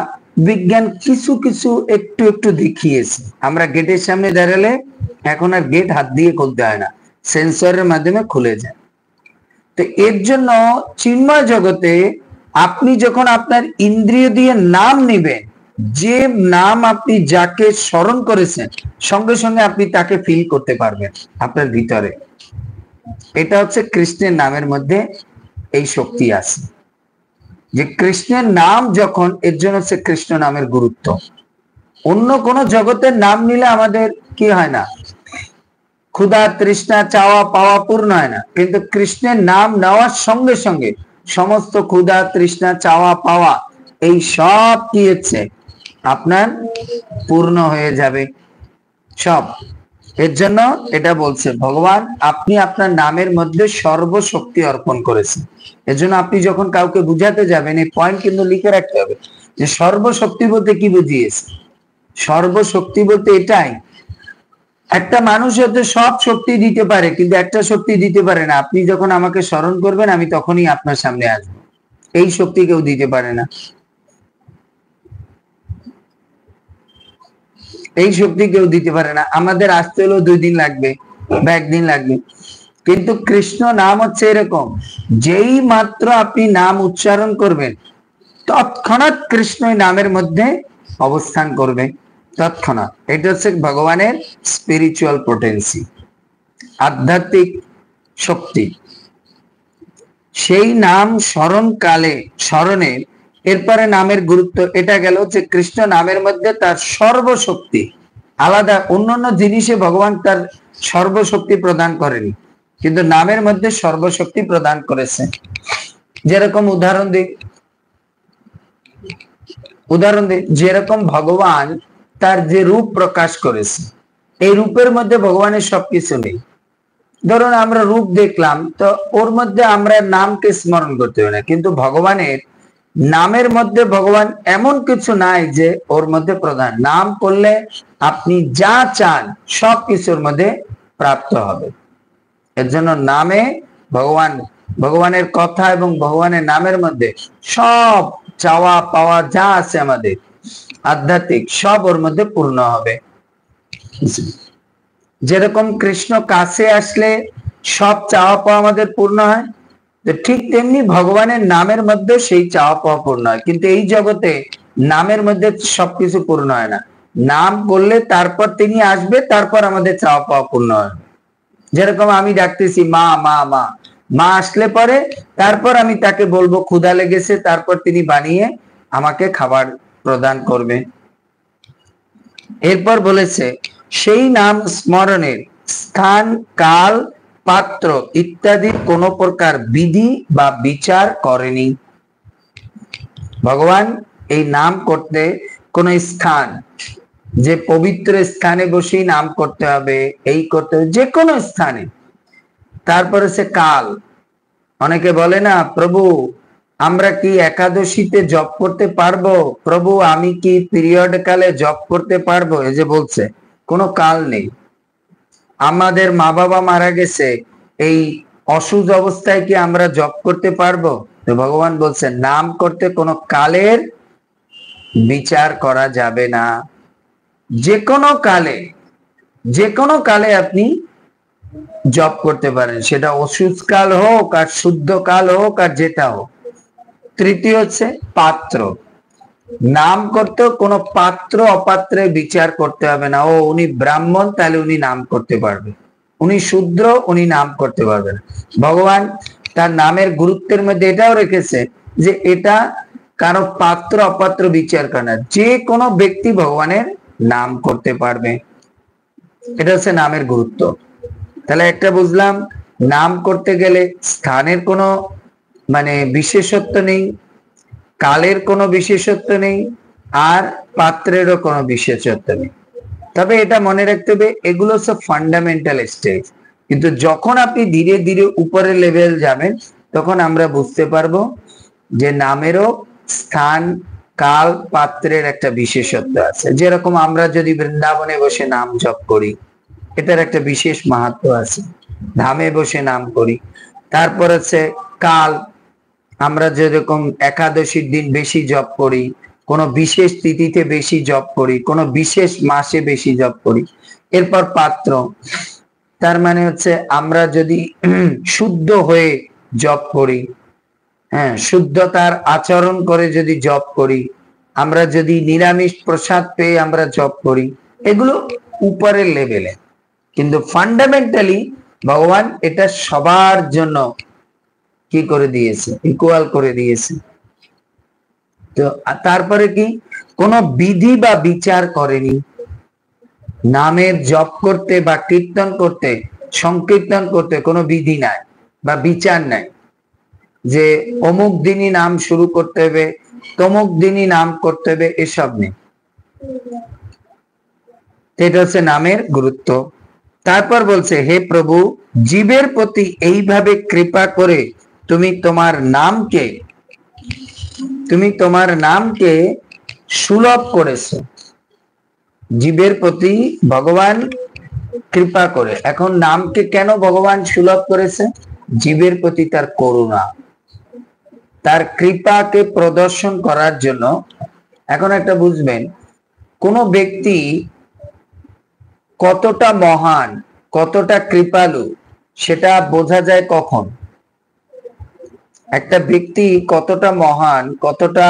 বিজ্ঞান কিছু কিছু একটু একটু দেখিয়েছে, আমরা গেটের সামনে দাঁড়ালে এখন আর গেট হাত দিয়ে খুলতে হয় না, সেন্সরের মাধ্যমে খুলে যায়। তো এর জন্য চিন্ময় জগতে আপনি যখন আপনার ইন্দ্রিয় দিয়ে নাম নিবেন, যে নাম আপনি যাকে স্মরণ করেছেন, সঙ্গে সঙ্গে আপনি তাকে ফিল করতে পারবেন আপনার ভিতরে। এটা হচ্ছে কৃষ্ণের নামের মধ্যে এই শক্তি আছে, যে কৃষ্ণের নাম যখন, এর জন্য হচ্ছে কৃষ্ণ নামের গুরুত্ব। অন্য কোন জগতের নাম নিলে আমাদের কি হয় না, ক্ষুধা তৃষ্ণা চাওয়া পাওয়া পূর্ণ হয় না, কিন্তু কৃষ্ণের নাম নেওয়ার সঙ্গে সঙ্গে সমস্ত ক্ষুধা তৃষ্ণা চাওয়া পাওয়া এই সব কি হচ্ছে আপনার পূর্ণ হয়ে যাবে সব। এর জন্য এটা বলছে ভগবান, আপনি আপনার নামের মধ্যে সর্বশক্তি অর্পণ করেছেন। এর জন্য আপনি যখন কাউকে বুঝাতে যাবেন এই পয়েন্ট কিন্তু লিখে রাখতে হবে, যে সর্বশক্তি বলতে কি বুঝিয়েছে। সর্বশক্তি বলতে এটাই, একটা মানুষ হয়তো সব শক্তি দিতে পারে কিন্তু একটা শক্তি দিতে পারে না, আপনি যখন আমাকে স্মরণ করবেন আমি তখনই আপনার সামনে আসবো, এই শক্তি কেউ দিতে পারে না, এই শক্তি কেউ দিতে পারে না। আমাদের আসতে হলেও 2 দিন লাগবে বা 1 দিন লাগবে, কিন্তু কৃষ্ণ নাম হচ্ছে এরকম, যেই মাত্র আপনি নাম উচ্চারণ করবেন তৎক্ষণাৎ কৃষ্ণ নামের মধ্যে অবস্থান করবে, তৎক্ষণাৎ। এটা হচ্ছে ভগবানের স্পিরিচুয়াল পোটেন্সি, আধ্যাত্মিক শক্তি। সেই নাম স্মরণকালে স্মরণের এরপরে নামের গুরুত্ব এটা গেল যে কৃষ্ণ নামের মধ্যে তার সর্বশক্তি আলাদা, অন্যান্য জিনিসে ভগবান তার সর্বশক্তি প্রদান করেনি, কিন্তু নামের মধ্যে সর্বশক্তি প্রদান করেছে। যেরকম উদাহরণ দিই, যেরকম ভগবান তার যে রূপ প্রকাশ করেছে, এই রূপের মধ্যে ভগবানের সবকিছু নেই। ধরুন আমরা রূপ দেখলাম, তো ওর মধ্যে আমরা নামকে স্মরণ করতে হবে না, কিন্তু ভগবানের নামের মধ্যে ভগবান এমন কিছু নাই যে ওর মধ্যে প্রধান, নাম করলে আপনি যা চান সবকিছুর মধ্যে প্রাপ্ত হবে। এর জন্য নামে ভগবানের কথা এবং ভগবানের নামের মধ্যে সব চাওয়া পাওয়া যা আছে আমাদের আধ্যাত্মিক সব ওর মধ্যে পূর্ণ হবে। যেরকম কৃষ্ণ কাছে আসলে সব চাওয়া পাওয়া আমাদের পূর্ণ হয়, তো ঠিক তেমনি ভগবানের নামের মধ্যে সেই চাওয়া পাওয়া পূর্ণ হয়, কিন্তু এই জগতে নামের মধ্যে সবকিছু পূর্ণ হয় না। নাম করলে তারপর তিনি আসবে, তারপর আমাদের চাওয়া পাওয়া পূর্ণ হয়। যেরকম আমি ডাকতেছি মা মা মা, মা আসলে পরে তারপর আমি তাকে বলবো ক্ষুধা লেগেছে, তারপর তিনি বানিয়ে আমাকে খাবার প্রদান করবে। এরপর বলেছে সেই নাম স্মরণের স্থান কাল পাত্র ইত্যাদি কোন প্রকার বিধি বা বিচার করেনি। ভগবান এই নাম করতে কোন স্থান, যে পবিত্র স্থানে বসেই নাম করতে হবে, এই করতে হবে যে কোনো স্থানে। তারপরে সে কাল, অনেকে বলে না প্রভু আমরা কি একাদশীতে জপ করতে পারবো, প্রভু আমি কি পিরিয়ড কালে জপ করতে পারবো, এই যে বলছে কোনো কাল নেই। আমাদের মা বাবা মারা গেছে, এই অসুস্থ অবস্থায় কি আমরা জপ করতে পারবো? তো ভগবান বলছে নাম করতে কোনো কালের বিচার করা যাবে না, যে কোনো কালে আপনি জপ করতে পারেন, সেটা অসুস্থ কাল হোক আর শুদ্ধ কাল হোক আর যেটা হোক। তৃতীয় হচ্ছে পাত্র, নাম করতে কোনো পাত্র অপাত্রে বিচার করতে হবে না। ও উনি ব্রাহ্মণ তাহলে উনি নাম করতে পারবে, উনি শূদ্র উনি নাম করতে পারবে না। ভগবান তার নামের গুরুত্বের মধ্যে এটাও রেখেছে যে এটা কারো পাত্র অপাত্র বিচার করে না, যে কোনো ব্যক্তি ভগবানের নাম করতে পারবে। এটা হচ্ছে নামের গুরুত্ব। তাহলে একটা বুঝলাম, নাম করতে গেলে স্থানের কোনো বিশেষত্ব নেই, কালের কোনো বিশেষত্ব নেই, আর পাত্রেরও কোনো বিশেষত্ব নেই। তবে এটা মনে রাখতে হবে এগুলো সব ফান্ডামেন্টাল স্টেজ, কিন্তু যখন আপনি ধীরে ধীরে উপরের লেভেল যাবেন তখন আমরা বুঝতে পারবো যে নামেরও স্থান কাল পাত্রের একটা বিশেষত্ব আছে। যেরকম আমরা যদি বৃন্দাবনে বসে নাম জপ করি, এটার একটা বিশেষ মাহাত্ম্য আছে, ধামে বসে নাম করি। তারপর আছে কাল, আমরা যেরকম একাদশীর দিন বেশি জপ করি, কোনো বিশেষ তিথিতে বেশি জপ করি, কোনো বিশেষ মাসে বেশি জপ করি। এরপর পাত্র, তার মানে হচ্ছে আমরা যদি শুদ্ধ হয়ে জপ করি, হ্যাঁ শুদ্ধতার আচরণ করে যদি জপ করি, আমরা যদি নিরামিষ প্রসাদ পেয়ে আমরা জপ করি, এগুলো উপরের লেভেলে। কিন্তু ফান্ডামেন্টালি ভগবান এটা সবার জন্য কি করে দিয়েছে, ইকুয়াল করে দিয়েছে। তো তারপরে কি কোনো বিধি বা বিচার করেনি। নামের জপ করতে বা কীর্তন করতে সংকীর্তন করতে কোনো বিধি নাই বা বিচার নাই, যে অমুক দিনই নাম শুরু করতে হবে, তমুক দিনই নাম করতে হবে, এসব নেই। এটা হচ্ছে নামের গুরুত্ব। তারপর বলছে হে প্রভু জীবের প্রতি এইভাবে কৃপা করে তুমি তোমার নামকে সুলভ করেছো। জীবের প্রতি ভগবান কৃপা করে। এখন নামকে কেন ভগবান সুলভ করেছে? জীবের প্রতি তার করুণা, তার কৃপাকে প্রদর্শন করার জন্য। এখন একটা বুঝবেন, কোন ব্যক্তি কতটা মহান, কতটা কৃপালু, সেটা বোঝা যায় কখন? একটা ব্যক্তি কতটা মহান, কতটা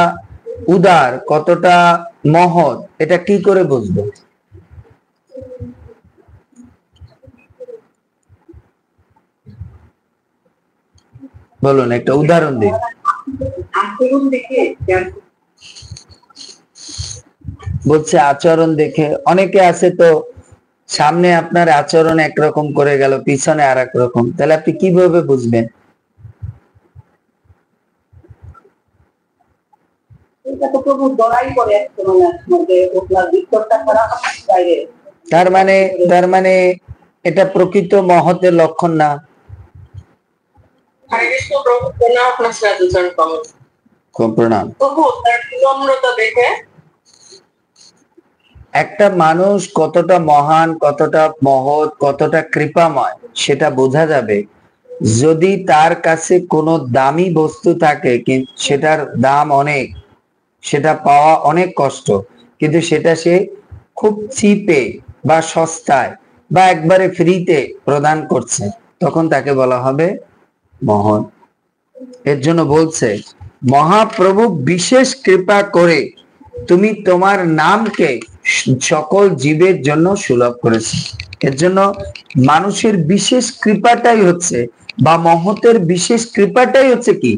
উদার, কতটা মহৎ, এটা কি করে বুঝবো? বলুন, একটা উদাহরণ দিন। আচরণ দেখে বলছে আচরণ দেখে। অনেকে আছে তো সামনে আপনার আচরণ একরকম করে গেল, পিছনে আর এক রকম, তাহলে আপনি কিভাবে বুঝবেন? এটা তো প্রভু লড়াই করে মধ্যে ওনার ভিতরটা করা বাইরে। তার মানে এটা প্রকৃত মহতের লক্ষণ না। হরে কৃষ্ণ প্রভু, প্রণাম আপনার সাধুচরণ কমল। খুব প্রণাম। প্রভু তার বিনম্রতা দেখে একটা মানুষ কতটা মহান, কতটা মহৎ, কতটা কৃপাময় সেটা বোঝা যাবে যদি তার কাছে কোনো দামি বস্তু থাকে, সেটার দাম অনেক, সেটা পাওয়া অনেক কষ্ট, কিন্তু সেটা সে খুব চিপে বা সস্তায় বা একবারে ফ্রিতে প্রদান করছে, তখন তাকে বলা হবে মহৎ। এর জন্য বলছে মহাপ্রভু বিশেষ কৃপা করে তুমি তোমার নামকে সকল জীবের জন্য সুলভ করেছে। এর জন্য মানুষের বিশেষ কৃপাটাই হচ্ছে, বা মহতের বিশেষ কৃপাটাই হচ্ছে কি,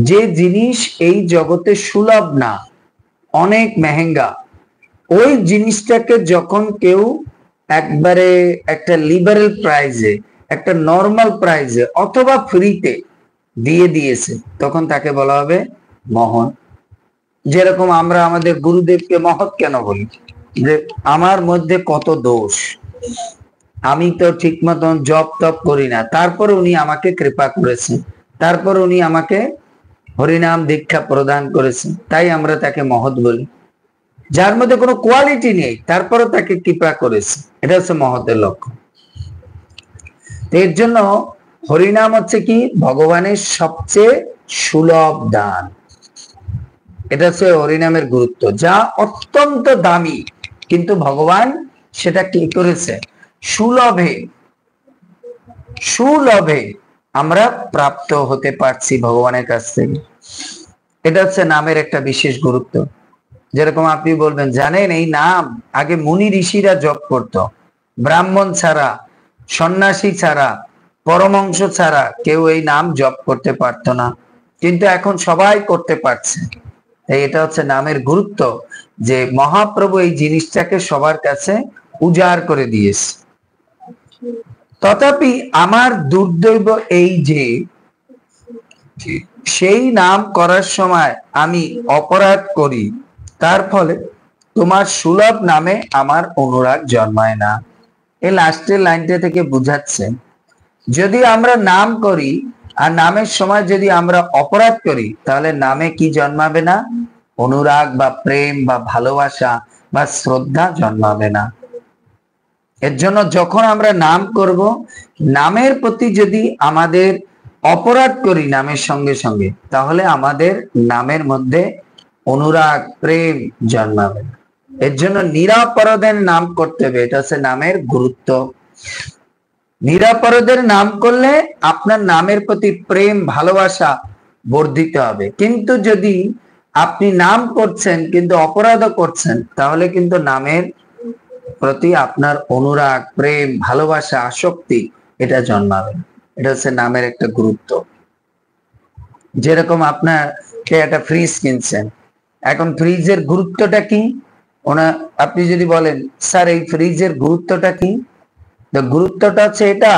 যে জিনিস এই জগতে সুলভ না, অনেক মেহেঙ্গা, ওই জিনিসটাকে যখন কেউ একবারে একটা লিবারেল প্রাইজে, একটা নর্মাল প্রাইজে অথবা ফ্রিতে দিয়ে দিয়েছে, তখন তাকে বলা হবে মহৎ। যেরকম আমরা আমাদের গুরুদেবকে মহৎ কেন বলি? যে আমার মধ্যে কত দোষ, আমি তো ঠিক মতন জপ তপ করি না, তারপর উনি আমাকে কৃপা করেছেন, তারপর উনি আমাকে হরিনাম দীক্ষা প্রদান করেছেন, তাই আমরা তাকে মহৎ বলি। যার মধ্যে কোনো কোয়ালিটি নেই, তারপরও তাকে কৃপা করেছে, এটা হচ্ছে মহতের লক্ষণ। এর জন্য হরিনাম হচ্ছে কি, ভগবানের সবচেয়ে সুলভ দান। এটা হচ্ছে হরিনামের গুরুত্ব, যা অত্যন্ত দামি, কিন্তু ভগবান সেটা কি করেছে, সুলভে সুলভে আমরা প্রাপ্ত হতে পারছি ভগবানের কাছ থেকে। এটা হচ্ছে নামের একটা বিশেষ গুরুত্ব। যেরকম আপনি বলবেন, জানেন এই নাম আগে মুনি ঋষিরা জপ করত, ব্রাহ্মণ ছাড়া, সন্ন্যাসী ছাড়া, পরমংশ ছাড়া কেউ এই নাম জপ করতে পারতো না, কিন্তু এখন সবাই করতে পারছে। এটা হচ্ছে নামের গুরুত্ব, যে মহাপ্রভু এই জিনিসটাকে সবার কাছে উজাড় করে দিয়েছে। তথাপি আমার দুর্দৈব এই যে সেই নাম করার সময় আমি অপরাধ করি, তার ফলে তোমার সুলভ নামে আমার অনুরাগ জন্মায় না। এই লাস্টের লাইনটা থেকে বুঝাচ্ছে, যদি আমরা নাম করি আর নামের সময় যদি আমরা অপরাধ করি, তাহলে নামে কি জন্মাবে না? অনুরাগ বা প্রেম বা ভালোবাসা বা শ্রদ্ধা জন্মাবে না। এর জন্য যখন আমরা নাম করব, নামের প্রতি যদি আমাদের অপরাধ করি নামের সঙ্গে সঙ্গে, তাহলে আমাদের নামের মধ্যে অনুরাগ প্রেম জন্মাবে না। এর জন্য নিরাপরাধের নাম করতে হবে, এটা হচ্ছে নামের গুরুত্ব। নিরাপরাধের নাম করলে আপনার নামের প্রতি প্রেম ভালোবাসা বর্ধিত হবে। কিন্তু যদি আপনি নাম করছেন কিন্তু অপরাধও করছেন, তাহলে কিন্তু নামের প্রতি আপনার অনুরাগ প্রেম ভালোবাসা আসক্তি এটা জন্মাবে। এটা হচ্ছে নামের একটা গুরুত্ব। যেরকম আপনার একটা ফ্রিজ কিনছেন, এখন ফ্রিজের গুরুত্বটা কি, আপনি যদি বলেন স্যার এই ফ্রিজের গুরুত্বটা কি, গুরুত্বটা হচ্ছে এটা,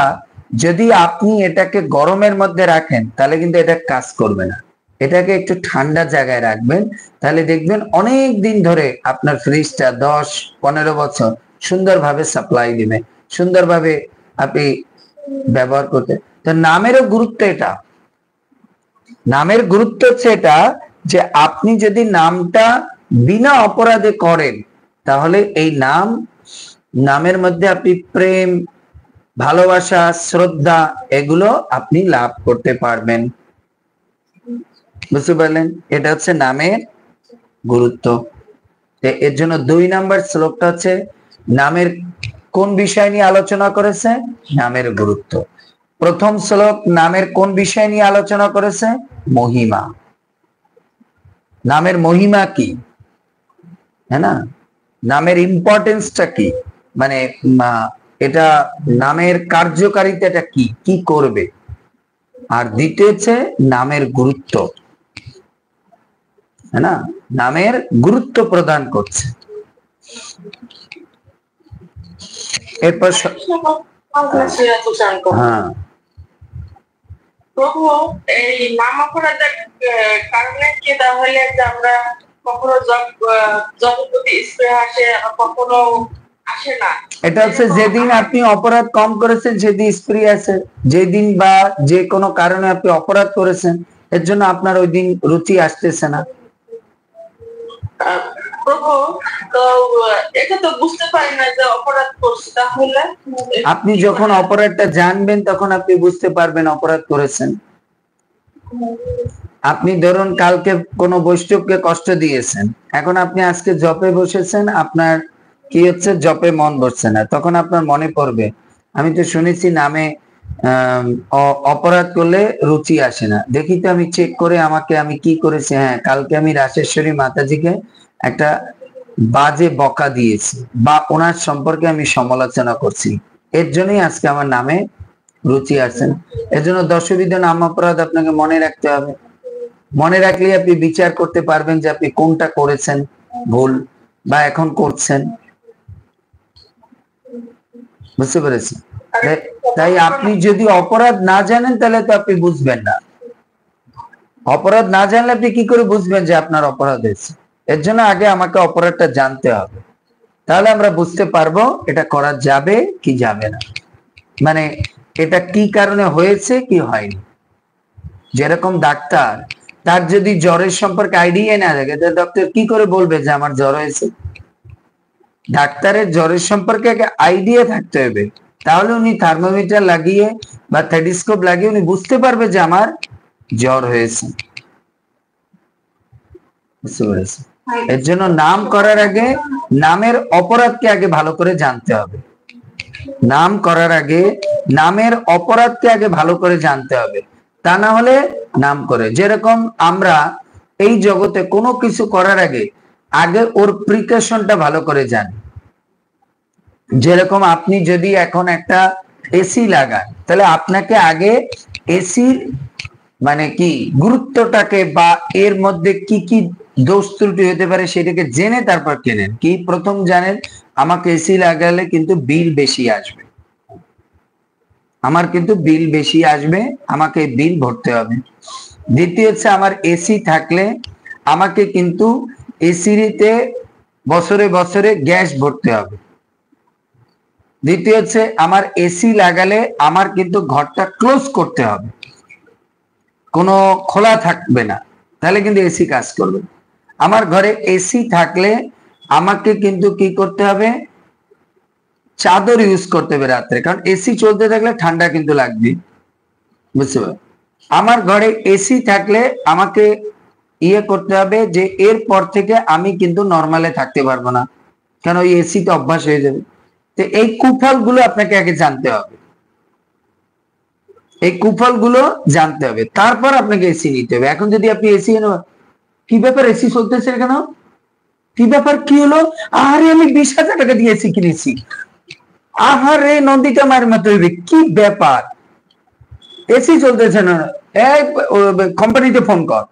যদি আপনি এটাকে গরমের মধ্যে রাখেন তাহলে কিন্তু এটা কাজ করবে না, এটাকে একটু ঠান্ডা জায়গায় রাখবেন, তাহলে দেখবেন অনেক দিন ধরে আপনার ফ্রিজটা 10-15 বছর সুন্দরভাবে সাপ্লাই দিবে, সুন্দরভাবে আপনি ব্যবহার করতে। তো নামেরও গুরুত্ব এটা। নামের গুরুত্ব হচ্ছে এটা, যে আপনি যদি নামটা বিনা অপরাধে করেন, তাহলে এই নামের মধ্যে আপনি প্রেম, ভালোবাসা, শ্রদ্ধা এগুলো আপনি লাভ করতে পারবেন। বুঝতে পারলেন? এটা হচ্ছে নামের গুরুত্ব। এর জন্য 2 নাম্বার শ্লোকটা হচ্ছে নামের কোন বিষয় নিয়ে আলোচনা করেছে? নামের গুরুত্ব। প্রথম শ্লোক নামের কোন বিষয় নিয়ে আলোচনা করেছে? মহিমা। নামের মহিমা কি, হ্যাঁ না, নামের ইম্পর্টেন্সটা কি, মানে এটা নামের কার্যকারিতাটা কি, কি করবে। আর দ্বিতীয় হচ্ছে নামের গুরুত্ব, হ্যাঁ না, নামের গুরুত্ব প্রদান করছে। এরপর হ্যাঁ, প্রভু এই নাম অপরাধের কারণে কি তাহলে যে আমরা কখনো জবের প্রতি স্পৃহা আসে, কখনো আসে না? এটা হচ্ছে যেদিন আপনি অপরাধ কম করেছেন সেদিন স্ত্রী আছে, যেদিন বা যে কোনো কারণে আপনি অপরাধ করেছেন এর জন্য আপনার ওই দিন রুচি আসতেছে না। প্রভু তো এটা তো বুঝতে পারি না যে অপরাধ করছি, তাহলে আপনি যখন অপরাধটা জানবেন তখন আপনি বুঝতে পারবেন অপরাধ করেছেন। আপনি ধরুন কালকে কোনো বৈষ্ণবকে কষ্ট দিয়েছেন, এখন আপনি আজকে জপে বসেছেন, আপনার কি হচ্ছে, জপে মন বসছে না, তখন আপনার মনে পড়বে আমি তো শুনেছি নামে অপরাধ করলে রুচি আসে না, দেখি তো আমি চেক করে আমি কি করেছি। হ্যাঁ, কালকে আমি রাজেশ্বরী মাতাজিকে একটা বাজে বকা দিয়েছি বা ওনার সম্পর্কে আমি সমালোচনা করছি, এর জন্যই আজকে আমার নামে রুচি আসছেন। এর জন্য দশবিধ নাম অপরাধ আপনাকে মনে রাখতে হবে। মনে রাখলে আপনি বিচার করতে পারবেন যে আপনি কোনটা করেছেন ভুল বা এখন করছেন। বুঝতে পেরেছি? তাই আপনি যদি অপরাধ না জানেন তাহলে তো আপনি বুঝবেন না। অপরাধ না জানলে আপনি কি করে বুঝবেন যে আপনার অপরাধ হয়েছে? এর জন্য আগে আমাকে অপরাধটা জানতে হবে, তাহলে আমরা বুঝতে পারবো এটা করা যাবে কি যাবে না, মানে এটা কি কারণে হয়েছে কি হয়নি। যেরকম ডাক্তার, তার যদি জ্বরের সম্পর্কে আইডিয়া না থাকে তাহলে ডক্টর কি করে বলবে যে আমার জ্বর হয়েছে? ডাক্তারের জ্বরের সম্পর্কে আগে আইডিয়া থাকতে হবে, তাহলে উনি থার্মোমিটার লাগিয়ে বা স্টেথোস্কোপ লাগিয়ে উনি বুঝতে পারবে যে আমার জ্বর হয়েছে। বুঝতে পেরেছি? এর জন্য নাম করার আগে নামের অপরাধকে আগে ভালো করে জানতে হবে। নাম করার আগে নামের অপরাধকে আগে ভালো করে জানতে হবে, তা না হলে নাম করে। যেরকম আমরা এই জগতে কোনো কিছু করার আগে ওর প্রিকশনটা ভালো করে জানি। যেরকম আপনি যদি এখন একটা এসি লাগান, তাহলে আপনাকে আগে এসির মানে কি গুরুত্বটাকে বা এর মধ্যে কি কি দোষ ত্রুটি হতে পারে সেটাকে জেনে তারপর কেনেন। কি প্রথম জানেন আমাকে এসি লাগালে কিন্তু বিল বেশি আসবে, আমার কিন্তু বিল বেশি আসবে, আমাকে বিল ভরতে হবে। দ্বিতীয় হচ্ছে আমার এসি থাকলে আমাকে কিন্তু এসিতে বছরে বছরে গ্যাস ভরতে হবে। দ্বিতীয় হচ্ছে আমার এসি লাগালে আমার কিন্তু ঘরটা ক্লোজ করতে হবে, কোনো খোলা থাকবে না, তাহলে কিন্তু এসি কাজ করবে। আমার ঘরে এসি থাকলে আমাকে কিন্তু কি করতে হবে, চাদর ইউজ করতে হবে রাত্রে, কারণ এসি চলতে থাকলে ঠান্ডা কিন্তু লাগবে। বুঝতে পারো? আমার ঘরে এসি থাকলে আমাকে করতে হবে যে এরপর থেকে আমি কিন্তু নর্মালে থাকতে পারবো না, কারণ ওই এসিতে অভ্যাস হয়ে যাবে। তো এই কুফল গুলো আপনাকে আগে জানতে হবে, এই কুফল গুলো জানতে হবে, তারপর আপনাকে এসি নিতে হবে। এখন যদি আপনি এসি কি ব্যাপার এসি চলতেছে কেন, কি ব্যাপার, কি হলো, আরে আমি 20,000 টাকা দিয়ে এসি কিনেছি, আহারে নন্দিতা মায়ের মতো হইবে, কি ব্যাপার এসি চলতেছে না, কোম্পানিতে ফোন কর।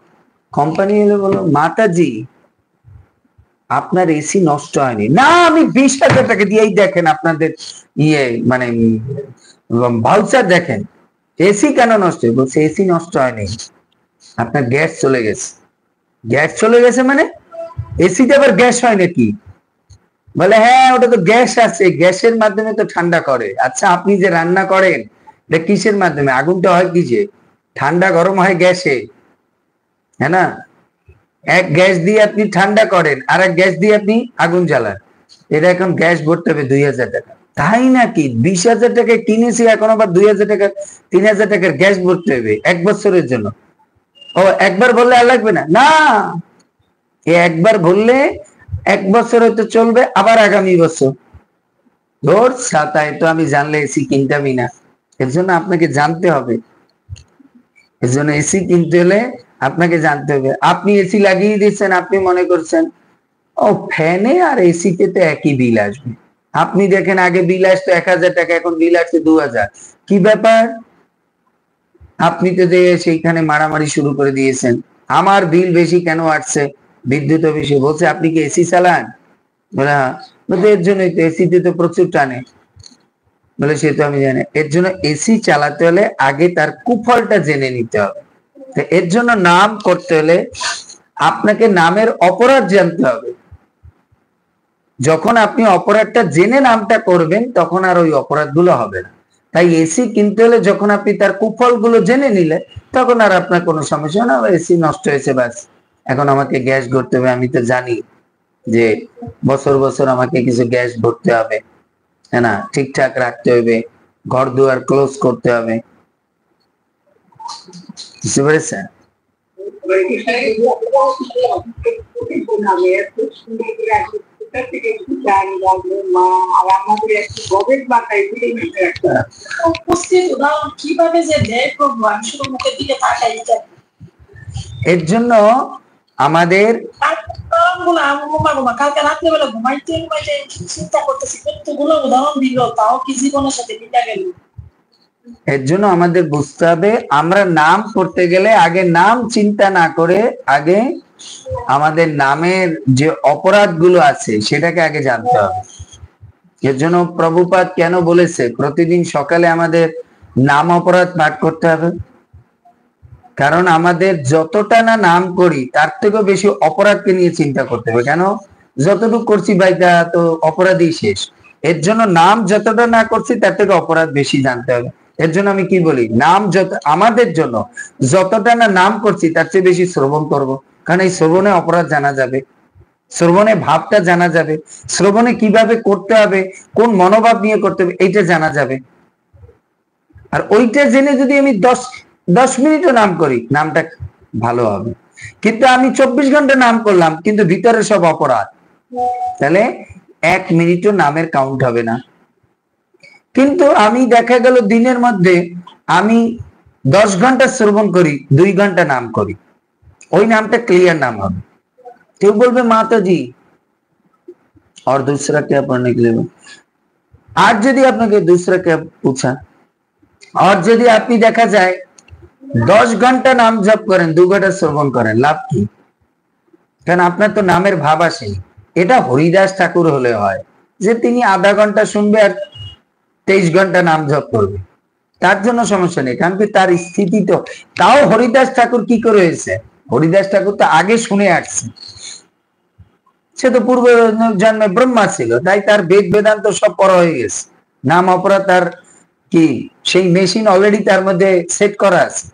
কোম্পানি এলে বলো মাতাজি আপনার এসি নষ্ট হয়নি, না আমি 20,000 টাকা দিয়েই দেখেন আপনাদের মানে ভাউচার দেখেন, এসি কেন নষ্ট হয়? বলছে এসি নষ্ট হয়নি, আপনার গ্যাস চলে গেছে। গ্যাস চলে গেছে মানে এসিতে আবার গ্যাস হয় নাকি? বলে হ্যাঁ ওটা তো গ্যাস আছে, গ্যাসের মাধ্যমে তো ঠান্ডা করে। আচ্ছা আপনি যে রান্না করেন এটা কিসের মাধ্যমে? আগুনটা হয় কি যে ঠান্ডা গরম হয় গ্যাসে, হ্যাঁ না? এক গ্যাস দিয়ে আপনি ঠান্ডা করেন আর এক গ্যাস দিয়ে আপনি আগুন জ্বালান, এটা এখন গ্যাস ভরতে হবে 2000 টাকা। তাই নাকি? 20,000 টাকায় কিনেছি, এখন আবার 2000 টাকা 3000 টাকার গ্যাস ভরতে হবে 1 বছরের জন্য। ও একবার বললে আর লাগবে না? না, একবার বললে 1 বছর হয়তো চলবে, আবার আগামী বছর। ধর ছাতায় তো আমি জানলে এসি কিনতামই না। এর জন্য আপনাকে জানতে হবে, এর জন্য এসি কিনতে হলে আপনাকে জানতে হবে। আপনি এসি লাগিয়ে দিচ্ছেন, আপনি মনে করছেন ও ফ্যানে আর এসিতে তো একই বিল আসবে। আপনি দেখেন আগে বিল আসতো 1000 টাকা, এখন বিল আসছে 2000। কি ব্যাপার? আপনি তো যে সেইখানে মারামারি শুরু করে দিয়েছেন, আমার বিল বেশি কেন আসছে, বিদ্যুৎ বেশি। বলছে আপনি কি এসি চালান? বলে হ্যাঁ। বলতে এর জন্যই তো, এসিতে তো প্রচুর টানে। বলে সে তো আমি জানি। এর জন্য এসি চালাতে হলে আগে তার কুফলটা জেনে নিতে হবে। তো এর জন্য নাম করতে হলে আপনাকে নামের অপরাধ জানতে হবে। যখন আপনি অপরাধটা জেনে নামটা করবেন, তখন আর ওই অপরাধগুলো হবে না। তাই এসি কিনতে হলে যখন আপনি তার কুফল গুলো জেনে নিলে, তখন আর আপনার কোনো সমস্যা না। এসি নষ্ট হয়েছে, ব্যাস এখন আমাকে গ্যাস ভরতে হবে। আমি তো জানি যে বছর বছর আমাকে কিছু গ্যাস ভরতে হবে, হ্যাঁ না, ঠিকঠাক রাখতে হবে, ঘর দুয়ার ক্লোজ করতে হবে। বুঝতে পেরেছেন? কিভাবে যে দেয় প্রভু, আমি শুধু মুখের দিকে তাকাই যাই। এর জন্য আমাদের কালকে রাত্রেবেলা ঘুমাইতে ঘুমাইতে চিন্তা করতেছি, কতগুলো উদাহরণ দিল, তাও কি জীবনের সাথে মিটা গেল। এর জন্য আমাদের বুঝতে হবে, আমরা নাম করতে গেলে আগে নাম চিন্তা না করে আগে আমাদের নামের যে অপরাধ গুলো আছে সেটাকে আগে জানতে হবে। এর জন্য প্রভুপাদ কেন বলেছে প্রতিদিন সকালে আমাদের নাম অপরাধ পাঠ করতে হবে? কারণ আমাদের যতটা না নাম করি তার থেকেও বেশি অপরাধকে নিয়ে চিন্তা করতে হবে। কেন? যতটুকু করছি ভাই তা তো অপরাধই শেষ। এর জন্য নাম যতটা না করছি তার থেকে অপরাধ বেশি জানতে হবে। এর জন্য আমি কি বলি, নাম যত আমাদের জন্য যতটা না নাম করছি তার চেয়ে বেশি শ্রবণ করব। কারণ এই শ্রবণে অপরাধ জানা যাবে, শ্রবণে ভাবটা জানা যাবে, শ্রবণে কিভাবে করতে হবে, কোন মনোভাব নিয়ে করতে হবে এইটা জানা যাবে। আর ওইটা জেনে যদি আমি 10 মিনিটও নাম করি, নামটা ভালো হবে। কিন্তু আমি 24 ঘন্টা নাম করলাম, কিন্তু ভিতরে সব অপরাধ, তাহলে 1 মিনিটও নামের কাউন্ট হবে না। কিন্তু আমি দেখা গেল দিনের মধ্যে আমি 10 ঘন্টা শ্রবণ করি, 2 ঘন্টা নাম করি, ওই নামটা ক্লিয়ার नाम হবে। কেউ বলবে মাতাজি और दूसरा क्या पढ़ने के लिए, आज यदि আপনাকে दूसरा क्या पूछा, और यदि আপনি দেখা যায় 10 ঘন্টা নাম জপ করেন, 2 ঘন্টা শ্রবণ করেন, লাভ কি? কারণ আপনার তো নামের ভাব আসেনি। এটা হরিদাস ঠাকুর হলে হয় যে তিনি আধা ঘন্টা শুনবে আর 23 ঘন্টা নাম জপ করবে, তার জন্য সমস্যা নেই। কারণ কি তার স্থিতি তো, তাও হরিদাস ঠাকুর কি করে হয়েছে? হরিদাস ঠাকুর তো আগে শুনে আসছে, সে তো পূর্ব জন্মে ব্রহ্মা ছিল, তাই তার বেদ বেদান্ত সব পড়া হয়ে গেছে। নাম অপরাধ তার কি সেই মেশিন অলরেডি তার মধ্যে সেট করা আছে।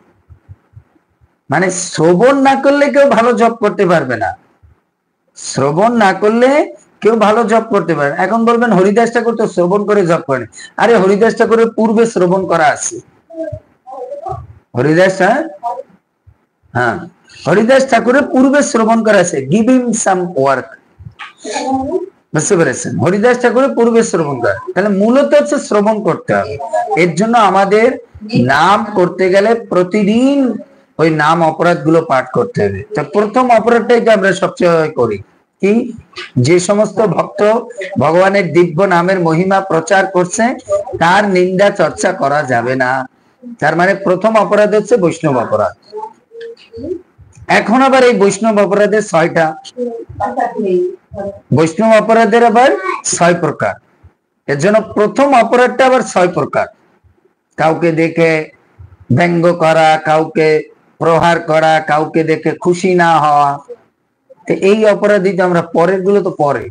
মানে শ্রবণ না করলে কেউ ভালো জব করতে পারবে না, শ্রবণ না করলে কেউ ভালো জব করতে পারে। এখন বলবেন হরিদাস ঠাকুর তো শ্রবণ করে জব করেন। আরে হরিদাস ঠাকুরের পূর্বে শ্রবণ করা আছে। হরিদাস হ্যাঁ, হরিদাস ঠাকুরের পূর্বে শ্রবণ করা আছে। গিভ হিম সাম ওয়ার্ক, বুঝতে পেরেছেন? হরিদাস ঠাকুরের পূর্বে শ্রবণ করা, তাহলে মূলত হচ্ছে শ্রবণ করতে হবে। এর জন্য আমাদের নাম করতে গেলে প্রতিদিন ওই নাম অপরাধ গুলো পাঠ করতে হবে। তো প্রথম অপরাধটাই তো আমরা সবচেয়ে করি কি, যে সমস্ত ভক্ত ভগবানের দিব্য নামের মহিমা প্রচার করছে তার নিন্দা চর্চা করা যাবে না। তার মানে প্রথম অপরাধ হচ্ছে বৈষ্ণব অপরাধ। এখন আবার এই বৈষ্ণব অপরাধের 6টা, বৈষ্ণব অপরাধের আবার 6 প্রকার। এর জন্য প্রথম অপরাধটা আবার 6 প্রকার। কাউকে দেখে ব্যঙ্গ করা, কাউকে প্রহার করা, কাউকে দেখে খুশি না হওয়া, এই অপরাধী তো আমরা পরের গুলো তো পরে,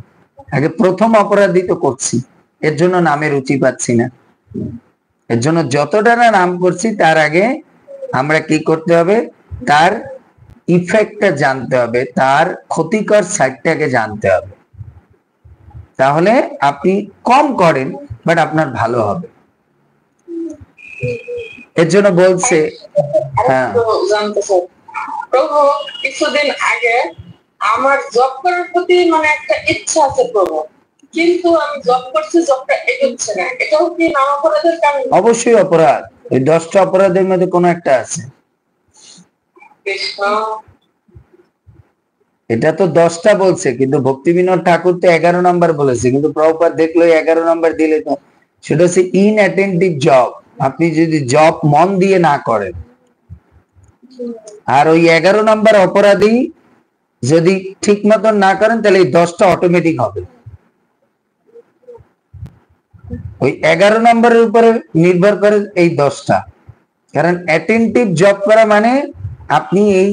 আগে প্রথম অপরাধী তো করছি। এর জন্য নামের রুচি পাচ্ছি না। এর জন্য যতটা না নাম করছি তার আগে আমরা কি করতে হবে, তার ইফেক্টটা জানতে হবে, তার ক্ষতিকর সাইডটাকে জানতে হবে। তাহলে আপনি কম করেন বাট আপনার ভালো হবে। এর জন্য বলছে হ্যাঁ আরেকটু জানতে চাই প্রভু, কিছুদিন আগে আমার জব করার প্রতি মানে একটা ইচ্ছা আছে প্রভু, কিন্তু আমি জব করছি, জবটা এগোচ্ছে না, এটাও কি নাম অপরাধের কারণ? অবশ্যই অপরাধ। ওই 10টা অপরাধের মধ্যে কোনো একটা আছে। কৃষ্ণ, এটা তো 10টা বলছে, কিন্তু ভক্তি বিনোদ ঠাকুর তো 11 নম্বর বলেছে, কিন্তু প্রভুপাদ দেখলো 11 নম্বর দিলে তো সেটা হচ্ছে ইনঅ্যাটেন্টিভ জব। আপনি যদি জব মন দিয়ে না করেন, আর ওই 11 নম্বর অপরাধী যদি ঠিক মতন না করেন, তাহলে এই 10টা অটোমেটিক হবে। ওই 11 নম্বরের উপরে নির্ভর করে এই 10টা। কারণ অ্যাটেন্টিভ জব করা মানে আপনি এই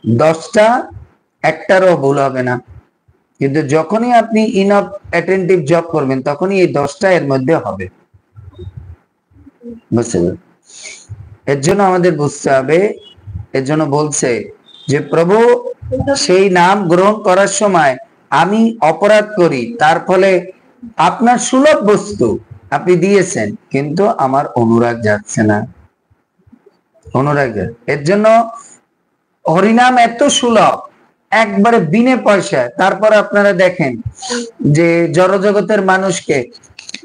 10টা একটারও ভুল হবে না, কিন্তু যখনই আপনি ইনফ অ্যাটেন্টিভ জব করবেন তখনই এই 10টা এর মধ্যে হবে। বুঝতে পারলেন? এর জন্য আমাদের বুঝতে হবে, এর জন্য বলছে যে প্রভু সেই নাম গ্রহণ করার সময় আমি অপরাধ করি, তার ফলে আপনার সুলভ বস্তু আপনি দিয়েছেন, কিন্তু আমার অনুরাগ যাচ্ছে না, অনুরাগ যাচ্ছে। এর জন্য হরিনাম এত সুলভ, একবারে বিনে পয়সায়। তারপর আপনারা দেখেন যে জড়জগতের মানুষকে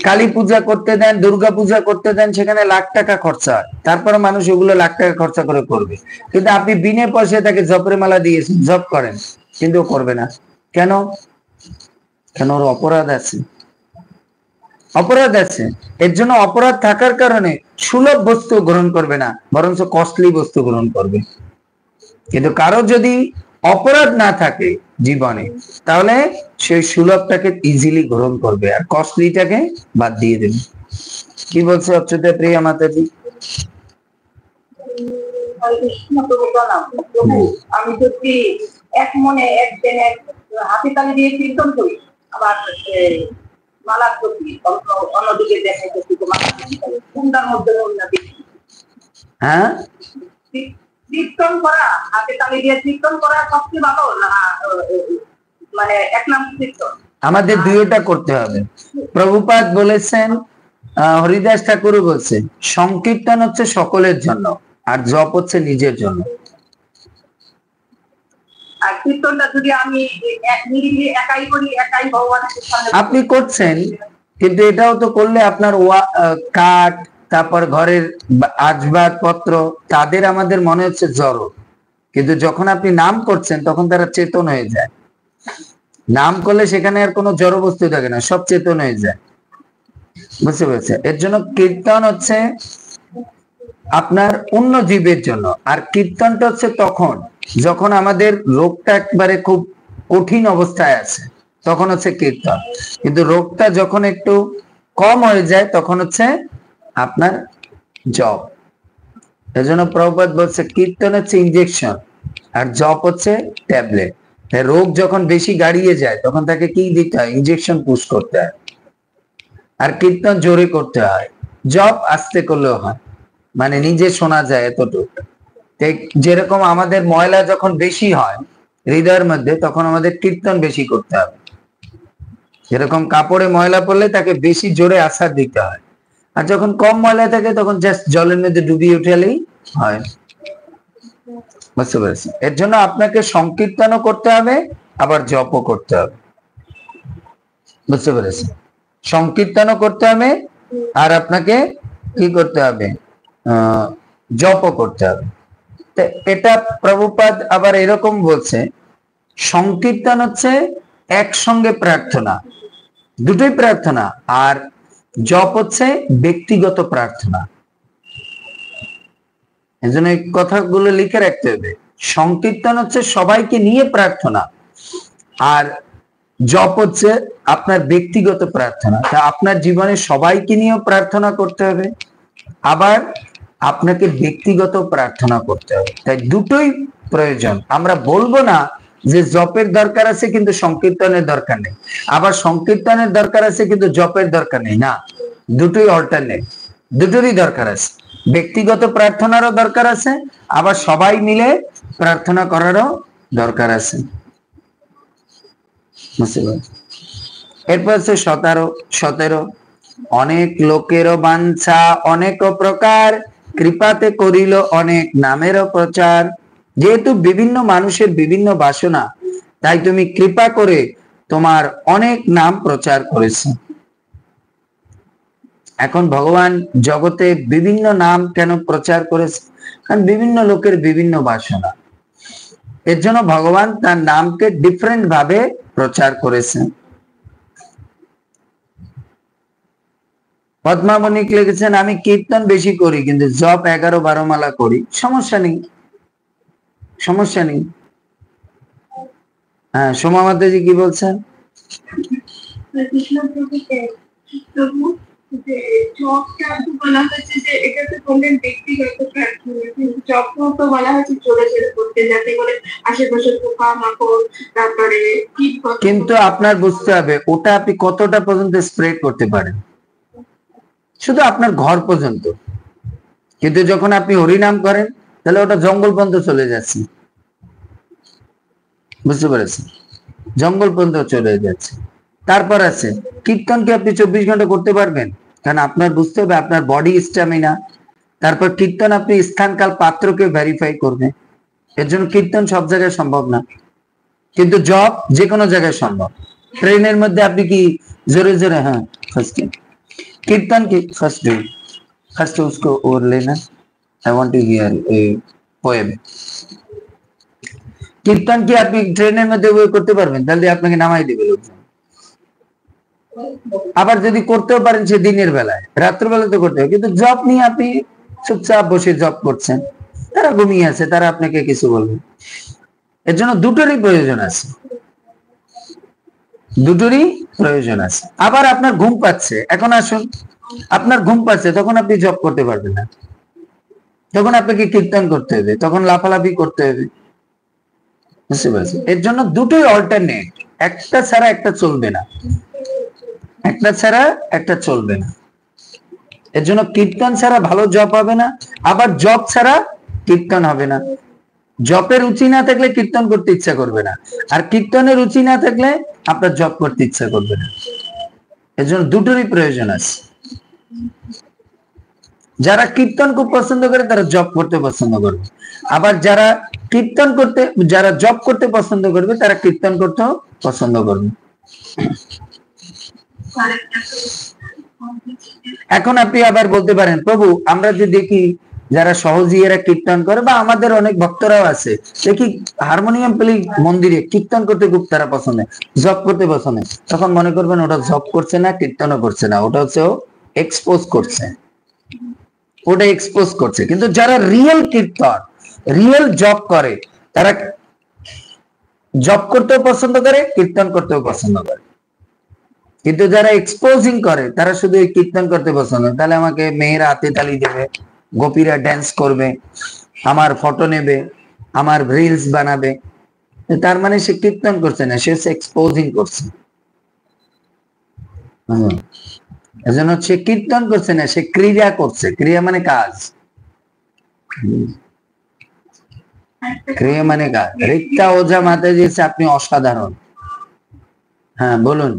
কালী পূজা করতে দেন, দুর্গা পূজা করতে দেন, সেখানে লাখ টাকা খরচা হয়, তারপরে মানুষ ওগুলো লাখ টাকা খরচা করে করবে। কিন্তু আপনি বিনে পয়সায় তাকে জপের মালা দিয়েছেন, জপ করেন, কিন্তু ও করবে না। কেন? কেন? ওর অপরাধ আছে, অপরাধ আছে। এর জন্য অপরাধ থাকার কারণে সুলভ বস্তু গ্রহণ করবে না, বরঞ্চ কস্টলি বস্তু গ্রহণ করবে। কিন্তু কারো যদি অপরাধ না থাকে জীবনে, তাহলে সেই সুলভটাকে ইজিলি গ্রহণ করবে আর কস্টলিটাকে বাদ দিয়ে দেবে। কি বলছে অচ্যুত প্রিয়া মাতাজি? হরে কৃষ্ণ, প্রভু প্রণাম। প্রভু, আমি যদি এক মনে এক দিনে হাতে তালি দিয়ে কীর্তন করি, আবার মালা করি, অন্যদিকে দেখাইতেছি তোমার কোনটার মধ্যে উন্নতি? হ্যাঁ, কীর্তন করা, হাতে তালি দিয়ে কীর্তন করা সবচেয়ে ভালো না মানে এক নাম কীর্তন? আমাদের দুইটা করতে হবে। প্রভুপাদ বলেছেন, হরিদাস ঠাকুরও বলছে, সংকীর্তন হচ্ছে সকলের জন্য আর জপ হচ্ছে নিজের জন্য। আর কীর্তনটা যদি আমি নিরিবিলি একাই করি, একাই ভগবানের সামনে আপনি করছেন, কিন্তু এটাও তো করলে আপনার কাঠ, তারপর ঘরের আসবাবপত্র, তাদের আমাদের মনে হচ্ছে জড়, কিন্তু যখন আপনি নাম করছেন তখন তারা চেতন হয়ে যায়। নাম করলে সেখানে আর কোনো জড় বস্তু থাকে না, সব চেতন হয়ে যায়। বুঝতে পেরেছেন? এর জন্য কীর্তন হচ্ছে আপনার অন্য জীবের জন্য, আর কীর্তনটা হচ্ছে তখন যখন আমাদের রোগটা একবারে খুব কঠিন অবস্থায় আছে, তখন হচ্ছে কীর্তন। কিন্তু রোগটা যখন একটু কম হয়ে যায় তখন হচ্ছে আপনার জপ। এজন্য প্রভুপাদ বলছে কীর্তন হচ্ছে ইনজেকশন আর জপ হচ্ছে ট্যাবলেট। রোগ যখন বেশি গাড়িয়ে যায় তখন তাকে কি দিতে হয়? ইনজেকশন পুশ করতে হয়। আর কীর্তন জোরে করতে হয়, জপ আস্তে করলেও হয়, মানে নিজে শোনা যায় এতটুকু। যেরকম আমাদের ময়লা যখন বেশি হয় হৃদয়ের মধ্যে, তখন আমাদের কীর্তন বেশি করতে হবে। যেরকম কাপড়ে ময়লা পড়লে তাকে বেশি জোরে আছাড় দিতে হয়, আর যখন কম ময়লা থাকে তখন জাস্ট জলের মধ্যে ডুবিয়ে উঠালেই হয়। বুঝতে পেরেছি? এর জন্য আপনাকে সংকীর্তনও করতে হবে, আবার জপও করতে হবে। বুঝতে পেরেছি? সংকীর্তনও করতে হবে আর আপনাকে কি করতে হবে? জপও করতে হবে। এটা প্রভুপাদ আবার এরকম বলছে, সংকীর্তন হচ্ছে একসঙ্গে প্রার্থনা, দুটোই প্রার্থনা, আর জপ হচ্ছে ব্যক্তিগত প্রার্থনা। এই জন্য এই কথাগুলো লিখে রাখতে হবে। সংকীর্তন হচ্ছে সবাইকে নিয়ে প্রার্থনা, আর জপ হচ্ছে আপনার ব্যক্তিগত প্রার্থনা। তা আপনার জীবনে সবাইকে নিয়েও প্রার্থনা করতে হবে, আবার আপনাকে ব্যক্তিগত প্রার্থনা করতে হবে। তাই দুটোই প্রয়োজন। আমরা বলবো না যে জপের দরকার আছে কিন্তু সংকীর্তনের দরকার নেই, আবার সংকীর্তনের দরকার আছে কিন্তু জপের দরকার নেই, না, দুটোই অল্টারনেট, দুটোরই দরকার আছে। ব্যক্তিগত প্রার্থনারও দরকার আছে, আবার সবাই মিলে প্রার্থনা করারও দরকার আছে। বুঝতে পারছি? এরপর হচ্ছে 17 অনেক লোকেরও বাঞ্ছা অনেক প্রকার, কৃপাতে করিল অনেক নামেরও প্রচার। যেহেতু বিভিন্ন মানুষের বিভিন্ন বাসনা, তাই তুমি কৃপা করে তোমার অনেক নাম প্রচার করেছো। এখন ভগবান জগতে বিভিন্ন নাম কেন প্রচার করেছে? কারণ বিভিন্ন লোকের বিভিন্ন বাসনা, এর জন্য ভগবান তার নামকে ডিফারেন্ট ভাবে প্রচার করেছেন। পদ্মাবনিক লিখেছেন, আমি কীর্তন বেশি করি কিন্তু জপ 11-12 মালা করি। সমস্যা নেই, সমস্যা নেই। হ্যাঁ, সোমা মাতাজি কি বলছেন? বলা হয়েছে যে এটা তো বললেন ব্যক্তিগত যত্ন, তো বলা হয়েছে জোরে জোরে করতে, যাতে করে আশেপাশে পোকা মাকড় তারপরে কীট। কিন্তু আপনার বুঝতে হবে ওটা আপনি কতটা পর্যন্ত স্প্রেড করতে পারেন, শুধু আপনার ঘর পর্যন্ত। কিন্তু যখন আপনি হরিনাম করেন তাহলে ওটা জঙ্গল পর্যন্ত চলে যাচ্ছে, বুঝতে পেরেছেন? জঙ্গল পর্যন্ত চলে যাচ্ছে। তারপর আছে কীর্তন কি আপনি 24 ঘন্টা করতে পারবেন? কারণ আপনার বুঝতে হবে আপনার বডি স্ট্যামিনা। তারপর কীর্তন আপনি স্থানকাল পাত্রকে ভেরিফাই করবে, এর জন্য কীর্তন সব জায়গায় সম্ভব না, কিন্তু জব যে কোনো জায়গায় সম্ভব। ট্রেনের মধ্যে আপনি কি জোরে জোরে, হ্যাঁ ফার্স্ট कीर्तन की फर्स्ट उसको और लेना। I want to hear a poem. कीर्तन की আপনি ট্রেনের মধ্যে ওই করতে পারবেন, তাহলে আপনাকে নামাই দিবে লোকজন। আবার যদি করতেও পারেন সে দিনের বেলায়, রাত্র বেলা তো করতে হবে। কিন্তু জব নিয়ে আপনি চুপচাপ বসে জব করছেন, তারা ঘুমিয়ে আছে, তারা আপনাকে কিছু বলবে। এর জন্য দুটোরই প্রয়োজন আছে, দুটোরই প্রয়োজন আছে। আবার আপনার ঘুম পাচ্ছে, এখন আসুন আপনার ঘুম পাচ্ছে, তখন আপনি জব করতে পারবেন না, তখন আপনাকে কীর্তন করতে হবে, তখন লাফালাফি করতে হবে, বুঝতে পারছেন? এর জন্য দুটোই অল্টারনেট, একটা ছাড়া একটা চলবে না, একটা ছাড়া একটা চলবে না। এর জন্য কীর্তন ছাড়া ভালো জব হবে না, আবার জব ছাড়া কীর্তন হবে না। জপের রুচি না থাকলে কীর্তন করতে ইচ্ছা করবে না, আর কীর্তনের রুচি না থাকলে আপনার জপ করতে ইচ্ছা করবে না। এর জন্য দুটোরই প্রয়োজন আছে। যারা কীর্তন খুব পছন্দ করে তারা জপ করতে পছন্দ করবে, আবার যারা কীর্তন করতে, যারা জপ করতে পছন্দ করবে তারা কীর্তন করতেও পছন্দ করবে। এখন আপনি আবার বলতে পারেন, প্রভু আমরা যে দেখি যারা সহজে এরা কীর্তন করে, বা আমাদের অনেক ভক্তরাও আছে দেখি হারমোনিয়াম পেলে মন্দিরে কীর্তন করতে খুব তারা পছন্দ, জপ করতে পছন্দ। তখন মনে করবেন ওটা জপ করছে না, কীর্তনও করছে না, ওটা হচ্ছে ও এক্সপোজ করছে, ওটা এক্সপোজ করছে। কিন্তু যারা রিয়েল কীর্তন, রিয়েল জপ করে, তারা জপ করতেও পছন্দ করে, কীর্তন করতেও পছন্দ করে। কিন্তু যারা এক্সপোজিং করে তারা শুধু কীর্তন করতে পছন্দ, তাহলে আমাকে মেয়েরা হাতে তালি দেবে, গোপীরা ড্যান্স করবে, আমার ফটো নেবে, আমার রিলস বানাবে, তার মানে সে কীর্তন করছে না, সে এক্সপোজিং করছে। এজন্য সে কীর্তন করছে না, সে ক্রিয়া করছে। ক্রিয়া মানে কাজ, ক্রিয়া মানে কাজ। রিক্তা ওঝা মাতাজি আপনি অসাধারণ। হ্যাঁ বলুন।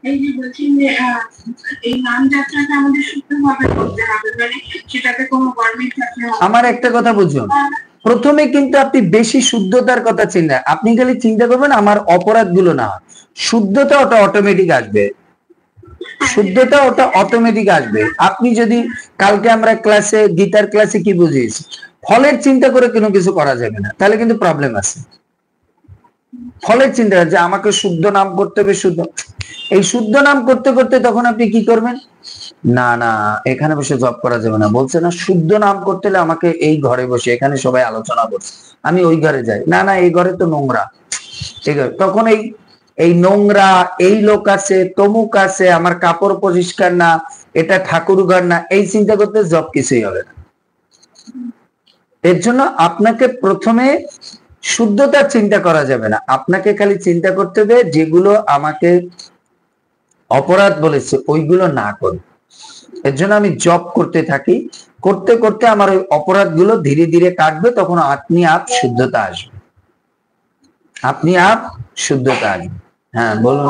এই যে বলছেন যে এই নাম যাত্রাটা আমাদের শুদ্ধভাবে করতে হবে, মানে সেটাতে কোনো গরমিল থাকলে হবে। আমার একটা কথা বুঝুন, প্রথমে কিন্তু আপনি বেশি শুদ্ধতার কথা চিন্তা, আপনি খালি চিন্তা করবেন আমার অপরাধ গুলো না, শুদ্ধতা ওটা অটোমেটিক আসবে, শুদ্ধতা ওটা অটোমেটিক আসবে। আপনি যদি কালকে আমরা ক্লাসে, গীতার ক্লাসে কি বুঝিয়েছি, ফলের চিন্তা করে কোনো কিছু করা যাবে না, তাহলে কিন্তু প্রবলেম আছে। ফলের চিন্তা যে আমাকে শুদ্ধ নাম করতে হবে, শুদ্ধ, এই শুদ্ধ নাম করতে করতে তখন আপনি কি করবেন, না না এখানে বসে জব করা যাবে না, বলছে না শুদ্ধ নাম করতে হলে আমাকে এই ঘরে বসে, এখানে সবাই আলোচনা করছে, আমি ওই ঘরে যাই, না না এই ঘরে তো নোংরা, ঠিক আছে, তখন এই নোংরা, এই লোক আছে, তমুক আছে, আমার কাপড় পরিষ্কার না, এটা ঠাকুর ঘর না, এই চিন্তা করতে জব কিছুই হবে না। এর জন্য আপনাকে প্রথমে শুদ্ধতার চিন্তা করা যাবে না, আপনাকে খালি চিন্তা করতে হবে যেগুলো আমাকে অপরাধ বলেছে ওইগুলো না করি। এর জন্য আমি জব করতে থাকি, করতে করতে আমার ওই অপরাধ গুলো ধীরে ধীরে কাটবে, তখন আপনি আপ শুদ্ধতা আসবে, আপনি আপ শুদ্ধতা আসবে। হ্যাঁ বলুন।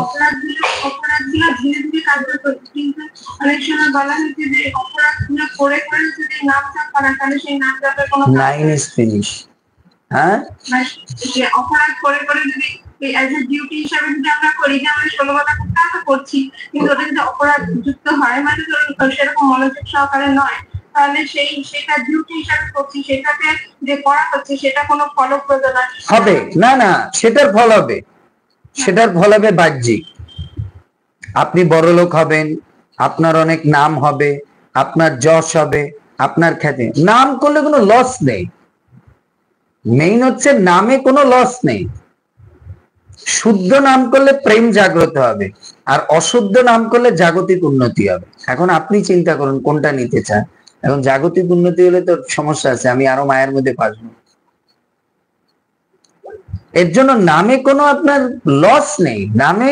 অপরাধগুলো ধীরে ধীরে কার্যকর, কিন্তু অনেক সময় বলা হয়েছে যে অপরাধগুলো করে করে যদি নাম জপ করা, তাহলে সেই নাম জপের কোনো কাজ লাইন হয় না। Is finish. হ্যাঁ, মানে যে অপরাধ করে করে যদি অ্যাজ এ ডিউটি হিসাবে যদি আমরা করি, যে আমরা 16 বেলা করতে করছি, কিন্তু ওটা যদি অপরাধ যুক্ত হয়, মানে ধরুন সেরকম মনোযোগ সহকারে নয়, তাহলে সেটা ডিউটি হিসাবে করছি, সেটাতে যে করা হচ্ছে সেটা কোনো ফলপ্রদ নয়। হবে না, না সেটার ফল হবে, সেটার ফল হবে বাহ্যিক। আপনি বড়লোক হবেন, আপনার অনেক নাম হবে, আপনার যশ হবে, আপনার খ্যাতি। নাম করলে কোনো লস নেই, মেইন হচ্ছে নামে কোনো লস নেই। শুদ্ধ নাম করলে প্রেম জাগ্রত হবে, আর অশুদ্ধ নাম করলে জাগতিক উন্নতি হবে। এখন আপনি চিন্তা করুন কোনটা নিতে চান। এখন জাগতিক উন্নতি হলে তো সমস্যা আছে, আমি আরো মায়ের মধ্যে ফাঁসবো। এর জন্য নামে কোনো আপনার লস নেই, নামে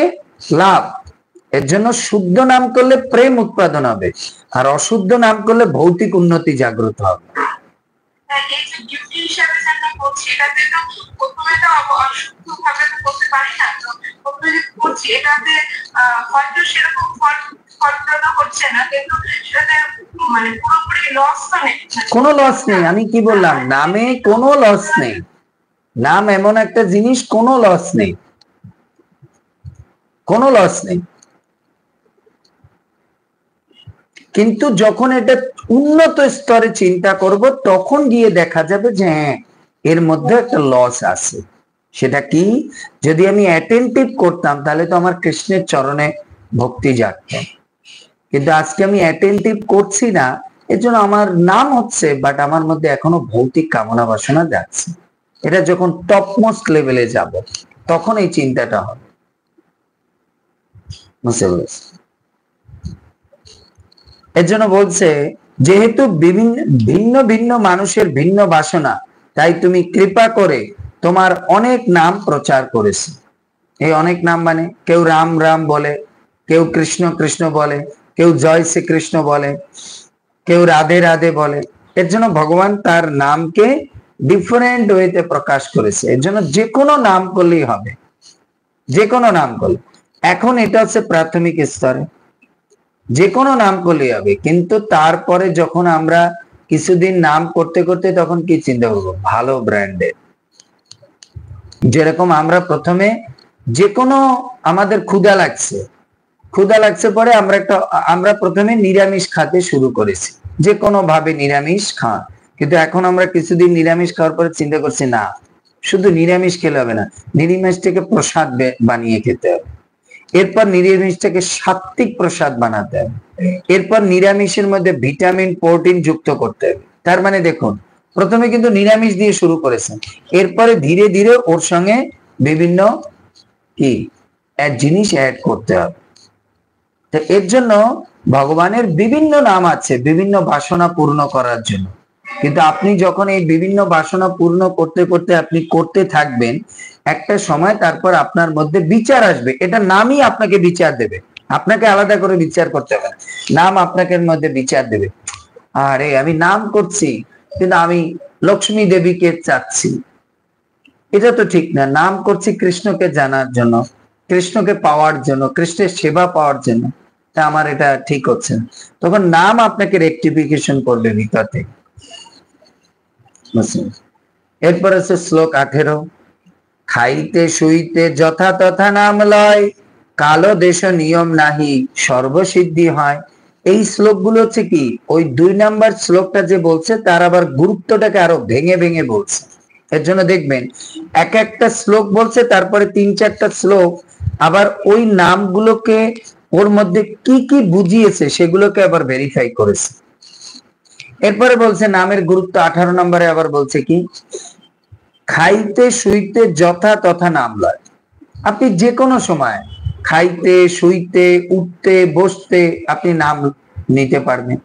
লাভ। এর জন্য শুদ্ধ নাম করলে প্রেম উৎপাদন হবে, আর অশুদ্ধ নাম করলে ভৌতিক উন্নতি জাগ্রত হবে। এই যে ডিউটি হিসাবে যেটা করছি, এটাতে তো প্রথমে তো অশুদ্ধ ভাবে তো করতে পারি না। তো প্রথমে যে করছি এটাতে হয়তো সেরকম ফলপ্রদ হচ্ছে না, কিন্তু সেটাতে মানে পুরোপুরি লস তো নেই। কোনো লস নেই, আমি কি বললাম, নামে কোনো লস নেই। নাম এমন একটা জিনিস, কোনো লস নেই, কোনো লস নেই। কিন্তু যখন এটা উন্নত স্তরে চিন্তা করব, তখন গিয়ে দেখা যাবে যে হ্যাঁ এর মধ্যে একটা লস আছে। সেটা কি? যদি আমি অ্যাটেন্টিভ করতাম তাহলে তো আমার কৃষ্ণের চরণে ভক্তি জাগত, কিন্তু আজকে আমি অ্যাটেন্টিভ করছি না, এর জন্য আমার নাম হচ্ছে, বাট আমার মধ্যে এখনো ভৌতিক কামনা বাসনা যাচ্ছে। এটা যখন টপমোস্ট লেভেলে যাব, তখন এই চিন্তাটা হবে। বুঝতে পেরেছি? এর জন্য বলছে, যেহেতু ভিন্ন ভিন্ন মানুষের ভিন্ন বাসনা, তাই তুমি কৃপা করে তোমার অনেক নাম প্রচার করেছে। এই অনেক নাম মানে কেউ রাম রাম বলে, কেউ কৃষ্ণ কৃষ্ণ বলে, কেউ জয় শ্রীকৃষ্ণ বলে, কেউ রাধে রাধে বলে। এর জন্য ভগবান তার নামকে ডিফারেন্ট ওয়েতে প্রকাশ করেছে। এর জন্য যে কোনো নাম করলেই হবে, যে কোনো নাম করলে। এখন এটা হচ্ছে প্রাথমিক স্তরে, যে কোনো নাম করলেই হবে। কিন্তু তারপরে যখন আমরা কিছুদিন নাম করতে করতে, তখন কি চিন্তা করবো? ভালো ব্র্যান্ডের। যেরকম আমরা প্রথমে যে কোনো, আমাদের ক্ষুধা লাগছে পরে আমরা প্রথমে নিরামিষ খেতে শুরু করেছি, যে কোনো ভাবে নিরামিষ খাওয়া। কিন্তু এখন আমরা কিছুদিন নিরামিষ খাওয়ার পরে চিন্তা করছি না, শুধু নিরামিষ খেলে হবে না, নিরামিষটাকে প্রসাদ বানিয়ে খেতে হবে। এরপর নিরামিষটাকে সাত্বিক প্রসাদ বানাতে হবে। এরপর নিরামিষের মধ্যে ভিটামিন প্রোটিন যুক্ত করতে হবে। তার মানে দেখুন, প্রথমে কিন্তু নিরামিষ দিয়ে শুরু করেছেন, এরপরে ধীরে ধীরে ওর সঙ্গে বিভিন্ন কি জিনিস অ্যাড করতে হবে। তো এর জন্য ভগবানের বিভিন্ন নাম আছে বিভিন্ন বাসনা পূর্ণ করার জন্য। কিন্তু আপনি যখন এই বিভিন্ন বাসনা পূর্ণ করতে করতে আপনি করতে থাকবেন, একটা সময় তারপর আপনার মধ্যে বিচার আসবে। এটা নামই আপনাকে বিচার দেবে, আপনাকে আলাদা করে বিচার করতে হবে না, নাম আপনাকে মধ্যে বিচার দেবে। আরে আমি নাম করছি কিন্তু আমি লক্ষ্মী দেবীকে চাচ্ছি, এটা তো ঠিক না। নাম করছি কৃষ্ণকে জানার জন্য, কৃষ্ণকে পাওয়ার জন্য, কৃষ্ণের সেবা পাওয়ার জন্য, তা আমার এটা ঠিক হচ্ছে না। তখন নাম আপনাকে রেকটিফিকেশন করবে ভিতর থেকে। এরপর আছে শ্লোক 18, খাইতে শুইতে যথা তথা নাম লয়, কালো দেশ নিয়ম নাহি সর্বসিদ্ধি হয়। এই শ্লোকগুলো হচ্ছে কি, ওই 2 নাম্বার শ্লোকটা যে বলছে তার আবার গুরুত্বটাকে আরো ভেঙে ভেঙে বলছে। এর জন্য দেখবেন এক একটা শ্লোক বলছে, তারপরে 3-4টা শ্লোক আবার ওই নামগুলোকে ওর মধ্যে কি কি বুঝিয়েছে সেগুলোকে আবার ভেরিফাই করেছে। এরপরে বলছে নামের গুরুত্ব 18 নম্বরে আবার বলছে কি, খাইতে শুইতে যথা তথা নাম লয়। আপনি যে কোনো সময় খাইতে শুইতে উঠতে বসতে আপনি নাম নিতে পারবেন।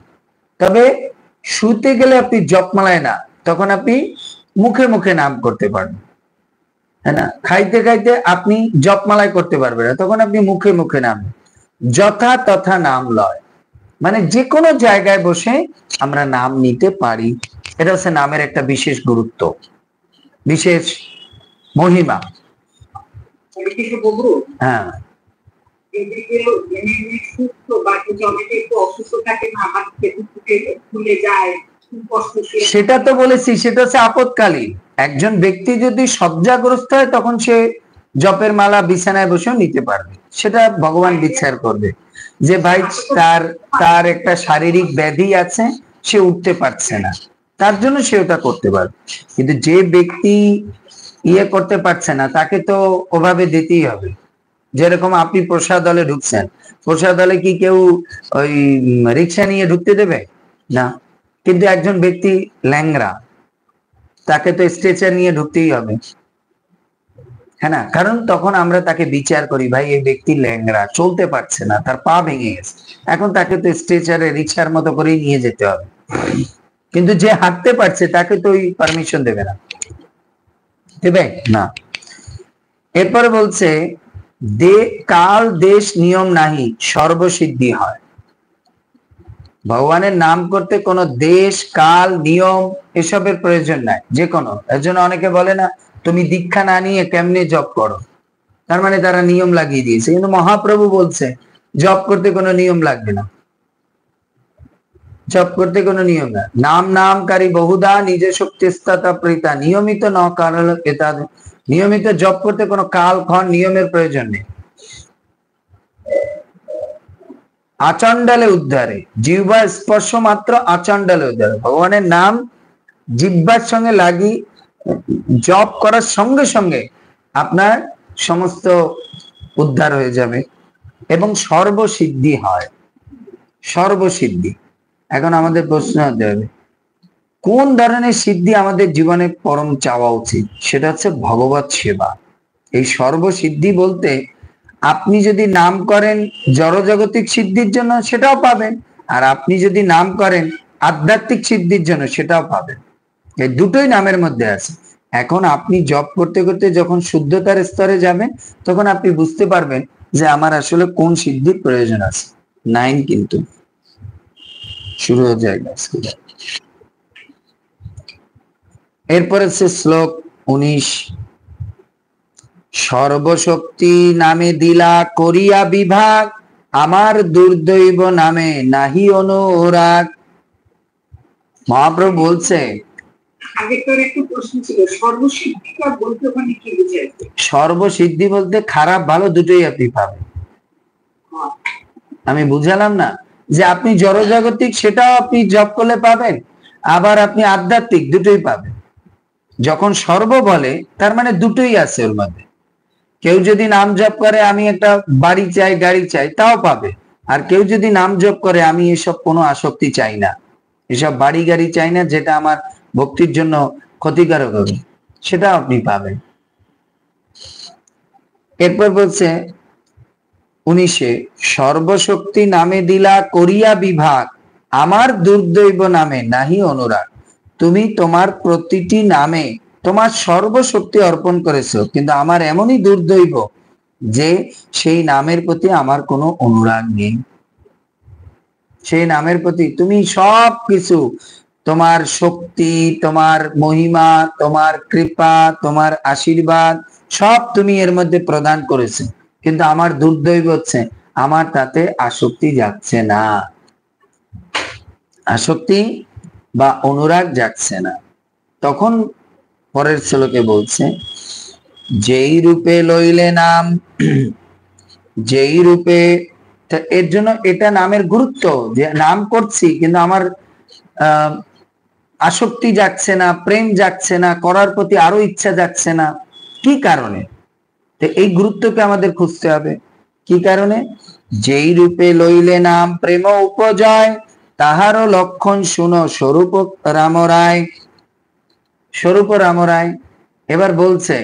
তবে শুইতে গেলে আপনি জপমালায় না, তখন আপনি মুখে মুখে নাম করতে পারবেন, হ্যাঁ না? খাইতে খাইতে আপনি জপমালায় করতে পারবেন না, তখন আপনি মুখে মুখে নাম। যথা তথা নাম লয় মানে যে কোনো জায়গায় বসে আমরা নাম নিতে পারি। এটা হচ্ছে নামের একটা বিশেষ গুরুত্ব, বিশেষ মহিমা। আমি কিছু বলবো, হ্যাঁ, এদিকে এমনি সুস্থ বা কিছু অনেকে একটু অসুস্থ থাকে না, হাত থেকে ফুলে যায়, খুব কষ্ট সে- সেটা তো বলেছি, সেটা হচ্ছে আপদকালীন। একজন ব্যক্তি যদি শয্যাগ্রস্ত হয় তখন সে জপের মালা বিছানায় বসেও নিতে পারবে, সেটা ভগবান বিচার করবে যে ভাই তার তার একটা শারীরিক ব্যাধি আছে, সে উঠতে পারছে না, তার জন্য সে ওটা করতে পারবে। কিন্তু যে ব্যক্তি ইয়ে করতে পারছে না তাকে তো ওভাবে দিতেই হবে। যেরকম আপনি প্রসাদ দলে ঢুকছেন, প্রসাদ দলে কি কেউ ওই রিক্সা নিয়ে ঢুকতে দেবে না? কিন্তু একজন ব্যক্তি ল্যাংড়া, তাকে তো স্ট্রেচার নিয়ে ঢুকতেই হবে, হ্যাঁ না? কারণ তখন আমরা তাকে বিচার করি, ভাই এই ব্যক্তি ল্যাংড়া, চলতে পারছে না, তার পা ভেঙে গেছে, এখন তাকে তো স্ট্রেচারে রিক্সার মতো করেই নিয়ে যেতে হবে। কিন্তু যে হাঁটতে পারছে তাকে তো ওই পারমিশন দেবে না, দেবে না। এরপরে বলছে কাল দেশ নিয়ম নাহি সর্বসিদ্ধি হয়। ভগবানের নাম করতে কোনো দেশ কাল নিয়ম এসবের প্রয়োজন নাই, যে কোনো। এর জন্য অনেকে বলে না তুমি দীক্ষা না নিয়ে কেমনে জপ করো, তার মানে তারা নিয়ম লাগিয়ে দিয়েছে। কিন্তু মহাপ্রভু বলছে জপ করতে কোনো নিয়ম লাগবে না, জপ করতে কোনো নিয়ম না। নাম নামকারী বহুধা নিজ শক্তি স্ততা প্রীতা নিয়মিত ন কাল এটা, নিয়মিত জপ করতে কোনো কাল ক্ষণ নিয়মের প্রয়োজন নেই। আচণ্ডালে উদ্ধারে, জিহ্বা স্পর্শ মাত্র আচণ্ডালে উদ্ধারে। ভগবানের নাম জিহ্বার সঙ্গে লাগি জপ করার সঙ্গে সঙ্গে আপনার সমস্ত উদ্ধার হয়ে যাবে এবং সর্বসিদ্ধি হয়, সর্বসিদ্ধি। এখন আমাদের প্রশ্ন হতে হবে কোন ধরনের সিদ্ধি আমাদের জীবনে পরম চাওয়া উচিত? সেটা হচ্ছে ভগবত সেবা। এই সর্বসিদ্ধি বলতে আপনি যদি নাম করেন জড়জাগতিক সিদ্ধির জন্য সেটাও পাবেন, আর আপনি যদি নাম করেন আধ্যাত্মিক সিদ্ধির জন্য সেটাও পাবেন। এই দুটোই নামের মধ্যে আছে। এখন আপনি জপ করতে করতে যখন শুদ্ধতার স্তরে যাবেন তখন আপনি বুঝতে পারবেন যে আমার আসলে কোন সিদ্ধির প্রয়োজন আছে। 9 কিন্তু শুরু হয়ে যায়। এরপরে সে শ্লোক 19, সর্বশক্তি নামে দিলা করিয়া বিভাগ, আমার দুর্দৈব নামে নাহি অনুরাগ। মহাপ্রভু বলছে, আগে তোর একটু প্রশ্ন ছিল, সর্বশিক্ষা বলতে ওখানে কি বুঝাইছে? সর্বসিদ্ধি বলতে খারাপ ভালো দুটোই আপনি পাবেন। আমি বুঝালাম না যে আপনি জড়জাগতিক সেটাও আপনি জপ করলে পাবেন, আবার আপনি আধ্যাত্মিক দুটোই পাবেন। যখন সর্ব বলে তার মানে দুটোই আছে ওর মধ্যে। কেউ যদি নাম জপ করে আমি একটা বাড়ি চাই গাড়ি চাই তাও পাবে, আর কেউ যদি নাম জপ করে আমি এসব কোনো আসক্তি চাই না, এসব বাড়ি গাড়ি চাই না, যেটা আমার ভক্তির জন্য ক্ষতিকারক হবে, সেটাও আপনি পাবেন। এরপর বলছে 19, সর্বশক্তি নামে দিলা করিয়া বিভাগ, আমার দুর্দৈব নামে নাহি অনুরাগ। তুমি তোমার প্রতিটি নামে তোমার সর্বশক্তি অর্পণ করেছো, কিন্তু আমার এমনই দুর্দৈব যে সেই নামের প্রতি আমার কোনো অনুরাগ নেই। সেই নামের প্রতি তুমি সব কিছু, তোমার শক্তি, তোমার মহিমা, তোমার কৃপা, তোমার আশীর্বাদ সব তুমি এর মধ্যে প্রদান করেছো, কিন্তু আমার দুর্দৈব হচ্ছে আমার তাতে আসক্তি যাচ্ছে না, আসক্তি বা অনুরাগ যাচ্ছে না। তখন পরের শ্লোকে বলছে, যেই রূপে লইলে নাম, যেই রূপে, এর জন্য এটা নামের গুরুত্ব, যে নাম করছি কিন্তু আমার আসক্তি যাচ্ছে না, প্রেম যাচ্ছে না, করার প্রতি আরো ইচ্ছা যাচ্ছে না, কি কারণে? তো এই গুরুত্বকে আমাদের খুঁজতে হবে। কি কারণে? যেই রূপে লইলে নাম প্রেম উপজয়, তাহারও লক্ষণ শুনো স্বরূপ রাম রায়, স্বরূপ রাম রায়। এবার বলছে,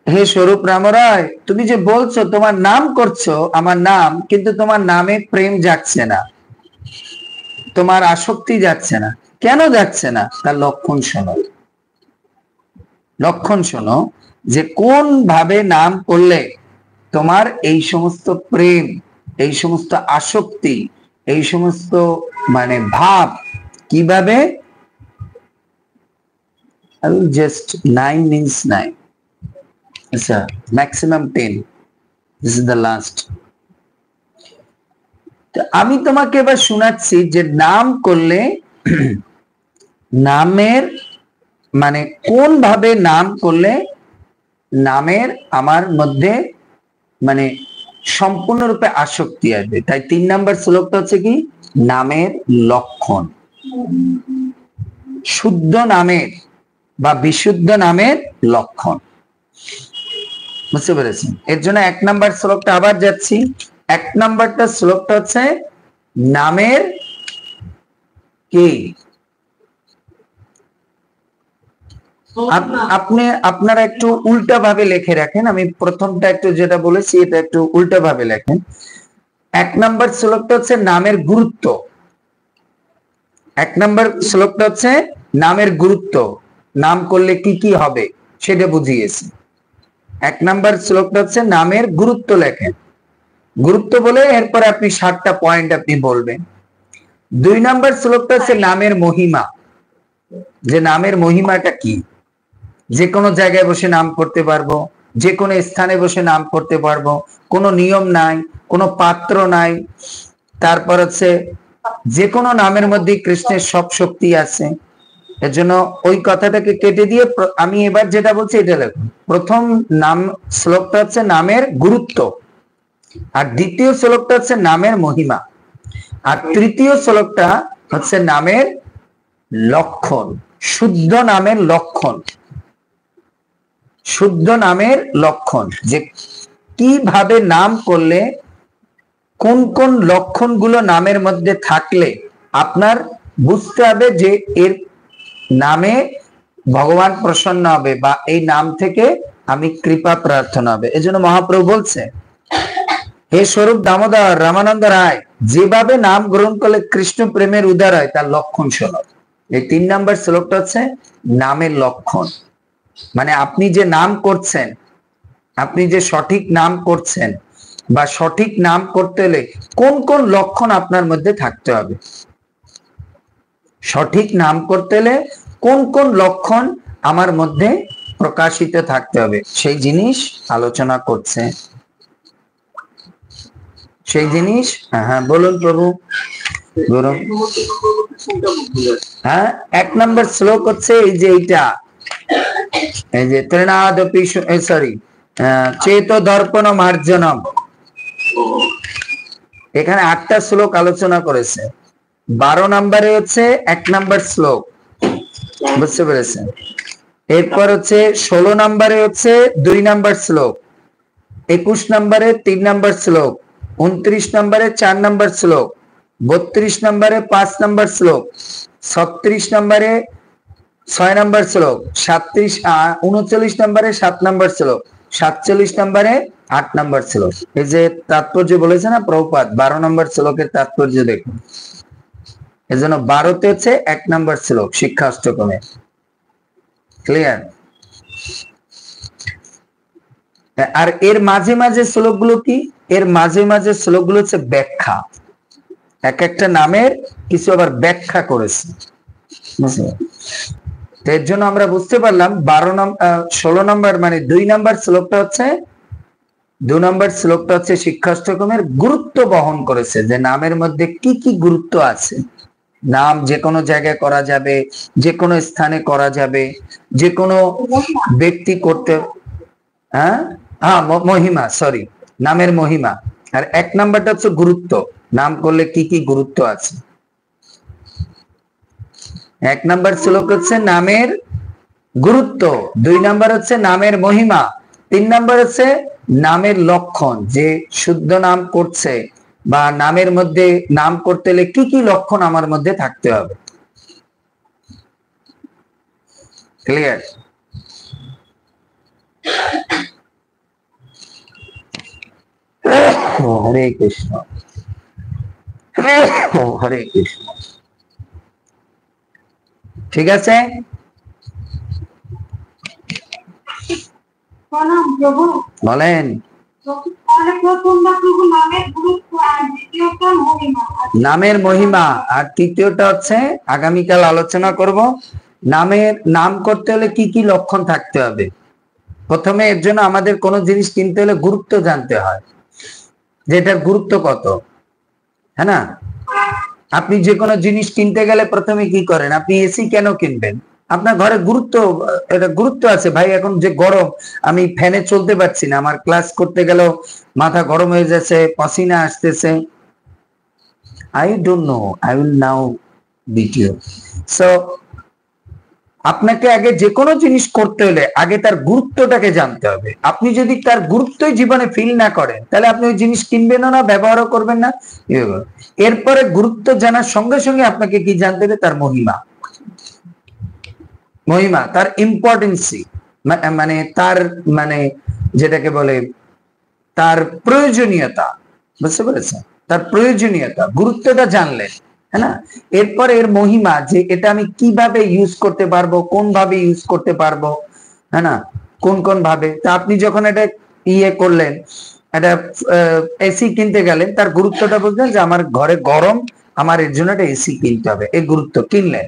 হে স্বরূপ রাম রায়, তুমি যে বলছো তোমার নাম করছো আমার নাম, কিন্তু তোমার নামে প্রেম যাচ্ছে না, তোমার আসক্তি যাচ্ছে না, কেন যাচ্ছে না? তার লক্ষণ শোনো, লক্ষণ শোনো যে কোন ভাবে নাম করলে তোমার এই সমস্ত প্রেম, এই সমস্ত আসক্তি, এই সমস্ত মানে ভাব কিভাবে, জাস্ট 9 means 9, আচ্ছা, maximum 10, this is the last. আমি তোমাকে এবার শোনাচ্ছি যে নাম করলে নামের মানে কোন ভাবে নাম করলে নামের আমার মধ্যে মানে সম্পূর্ণরূপে আসক্তি আসবে। তাই 3 নাম্বার শ্লোকটা হচ্ছে কি, নামের লক্ষণ। শুদ্ধ নামের বা বিশুদ্ধ নামের লক্ষণ, বুঝতে পেরেছি? এর জন্য 1 নাম্বার শ্লোকটা আবার যাচ্ছি। 1 নাম্বারটা শ্লোকটা হচ্ছে নামের কি, আপনারা একটু উল্টা ভাবে লিখে রাখেন। আমি প্রথমটা একটু যেটা বলেছি এটা একটু উল্টা ভাবে লেখেন। 1 নাম্বার শ্লোকটা হচ্ছে নামের গুরুত্ব। 1 নাম্বার শ্লোকটা হচ্ছে নামের গুরুত্ব, নাম করলে কি কি হবে সেটা বুঝিয়েছি। 1 নাম্বার শ্লোকটা হচ্ছে নামের গুরুত্ব লেখেন। গুরুত্ব বলে এরপরে আপনি 7টা পয়েন্ট আপনি বলবেন। 2 নাম্বার শ্লোকটা হচ্ছে নামের মহিমা, যে নামের মহিমাটা কি। যে কোনো জায়গায় বসে নাম করতে পারবো, যে কোনো স্থানে বসে নাম করতে পারবো, কোনো নিয়ম নাই, কোনো পাত্র নাই। তারপর হচ্ছে যে কোনো নামের মধ্যে কৃষ্ণের সব শক্তি আছে। এর জন্য ওই কথাটাকে কেটে দিয়ে আমি এবার যেটা বলছি এটা লেখুন। প্রথম নাম শ্লোকটা হচ্ছে নামের গুরুত্ব, আর দ্বিতীয় শ্লোকটা হচ্ছে নামের মহিমা, আর তৃতীয় শ্লোকটা হচ্ছে নামের লক্ষণ, শুদ্ধ নামের লক্ষণ। শুদ্ধ নামের লক্ষণ, যে কিভাবে নাম করলে কোন কোন লক্ষণগুলো নামের মধ্যে থাকলে আপনার বুঝতে হবে যে এর নামে ভগবান প্রসন্ন হবে বা এই নাম থেকে আমি কৃপা প্রার্থনা হবে। এজন্য মহাপ্রভু বলছে, হে স্বরূপ দামোদর রামানন্দ রায়, যেভাবে নাম গ্রহণ করলে কৃষ্ণ প্রেমের উদয় হয় তার লক্ষণ শোনো। এই 3 নাম্বার শ্লোকটা হচ্ছে নামের লক্ষণ। মানে আপনি যে নাম করছেন, আপনি যে সঠিক নাম করছেন বা সঠিক নাম করতে হলে কোন কোন লক্ষণ আপনার মধ্যে থাকতে হবে। সঠিক নাম করতে হলে কোন কোন লক্ষণ আমার মধ্যে প্রকাশিত থাকতে হবে সেই জিনিস আলোচনা করছে। সেই জিনিস, হ্যাঁ বলুন প্রভু, বলুন। হ্যাঁ, 1 নম্বর শ্লোক হচ্ছে এই যে এইটা, এই যে ত্রিনাদপি সরি চেত দর্পণ মার্জনম। এখানে 8টা শ্লোক আলোচনা করেছে। 12 নম্বরে হচ্ছে 1 নম্বর শ্লোক, বুঝতে পেরেছেন? এরপর হচ্ছে 16 নম্বরে হচ্ছে 2 নম্বর শ্লোক, 21 নম্বরে 3 নম্বর শ্লোক, 29 নম্বরে 4 নম্বর শ্লোক, 32 নম্বরে 5 নম্বর শ্লোক, 36 নম্বরে 6 নম্বর শ্লোক, 39 নম্বরে 7 নম্বর শ্লোক, 47 নম্বরে 8 নম্বর শ্লোক। এই যে তাৎপর্য বলেছে না প্রভুপাদ, 12 নম্বর শ্লোকের তাৎপর্য দেখুন। এজন্য 12তে হচ্ছে 1 নম্বর শ্লোক শিক্ষা অষ্টকমে। ক্লিয়ার? আর এর মাঝে মাঝে শ্লোকগুলো কি? এর মাঝে মাঝে শ্লোকগুলো হচ্ছে ব্যাখ্যা। এক একটা নামের কিছু আবার ব্যাখ্যা করেছে। এর জন্য আমরা বুঝতে পারলাম 16 নম্বর মানে 2 নম্বর শ্লোকটা হচ্ছে 2 নম্বর শ্লোকটা হচ্ছে শিক্ষাষ্টকমের গুরুত্ব বহন করেছে, যে নামের মধ্যে কি কি গুরুত্ব আছে। নাম যে কোনো জায়গায় করা যাবে, যে কোনো স্থানে করা যাবে, যে কোনো ব্যক্তি করতে। হ্যাঁ হ্যাঁ, মহিমা, সরি, নামের মহিমা। আর 1 নাম্বারটা হচ্ছে গুরুত্ব, নাম করলে কি কি গুরুত্ব আছে। 1 নাম্বার শ্লোক হচ্ছে নামের গুরুত্ব, 2 নাম্বার হচ্ছে নামের মহিমা, 3 নাম্বার হচ্ছে নামের লক্ষণ, যে শুদ্ধ নাম করছে বা নামের মধ্যে নাম করতে হলে কি কি লক্ষণ আমার মধ্যে থাকতে হবে। ক্লিয়ার? হরে কৃষ্ণ, হরে কৃষ্ণ। ঠিক আছে? বলেন। নামের মহিমা, আর তৃতীয়টা হচ্ছে আগামীকাল আলোচনা করব নামের নাম করতে হলে কি কি লক্ষণ থাকতে হবে। প্রথমে এর জন্য আমাদের কোনো জিনিস কিনতে হলে গুরুত্ব জানতে হয়, যে এটার গুরুত্ব কত, হ্যাঁ না? আপনি যে কোনো জিনিস কিনতে গেলে প্রথমে কি করেন? আপনি এসি কেন কিনবেন? আপনার ঘরে গুরুত্ব, এটা গুরুত্ব আছে ভাই, এখন যে গরম, আমি ফ্যানে চলতে পারছি না, আমার ক্লাস করতে গেলেও মাথা গরম হয়ে যাচ্ছে, পাসিনা আসতেছে। I don't know, I will now video. So আপনাকে আগে যে কোনো জিনিস করতে হলে আগে তার গুরুত্বটাকে জানতে হবে। আপনি যদি তার গুরুত্বই জীবনে ফিল না করেন, তাহলে আপনি ওই জিনিস কিনবেনও না, ব্যবহারও করবেন না। এরপরে গুরুত্ব জানার সঙ্গে সঙ্গে আপনাকে কি জানতে হবে? তার মহিমা, মহিমা, তার ইম্পর্টেন্সি, মানে তার, মানে যেটাকে বলে তার প্রয়োজনীয়তা, বুঝতে পেরেছেন? তার প্রয়োজনীয়তা, গুরুত্বটা জানলেন, হ্যাঁ না? এরপর এর মহিমা, যে এটা আমি কিভাবে ইউজ করতে পারবো, কোন ভাবে ইউজ করতে পারবো, হ্যাঁ না, কোন কোন ভাবে। তা আপনি যখন এটা ইয়ে করলেন, একটা এসি কিনতে গেলেন, তার গুরুত্বটা বুঝলেন যে আমার ঘরে গরম, আমার এর জন্য একটা এসি কিনতে হবে, এই গুরুত্ব কিনলেন।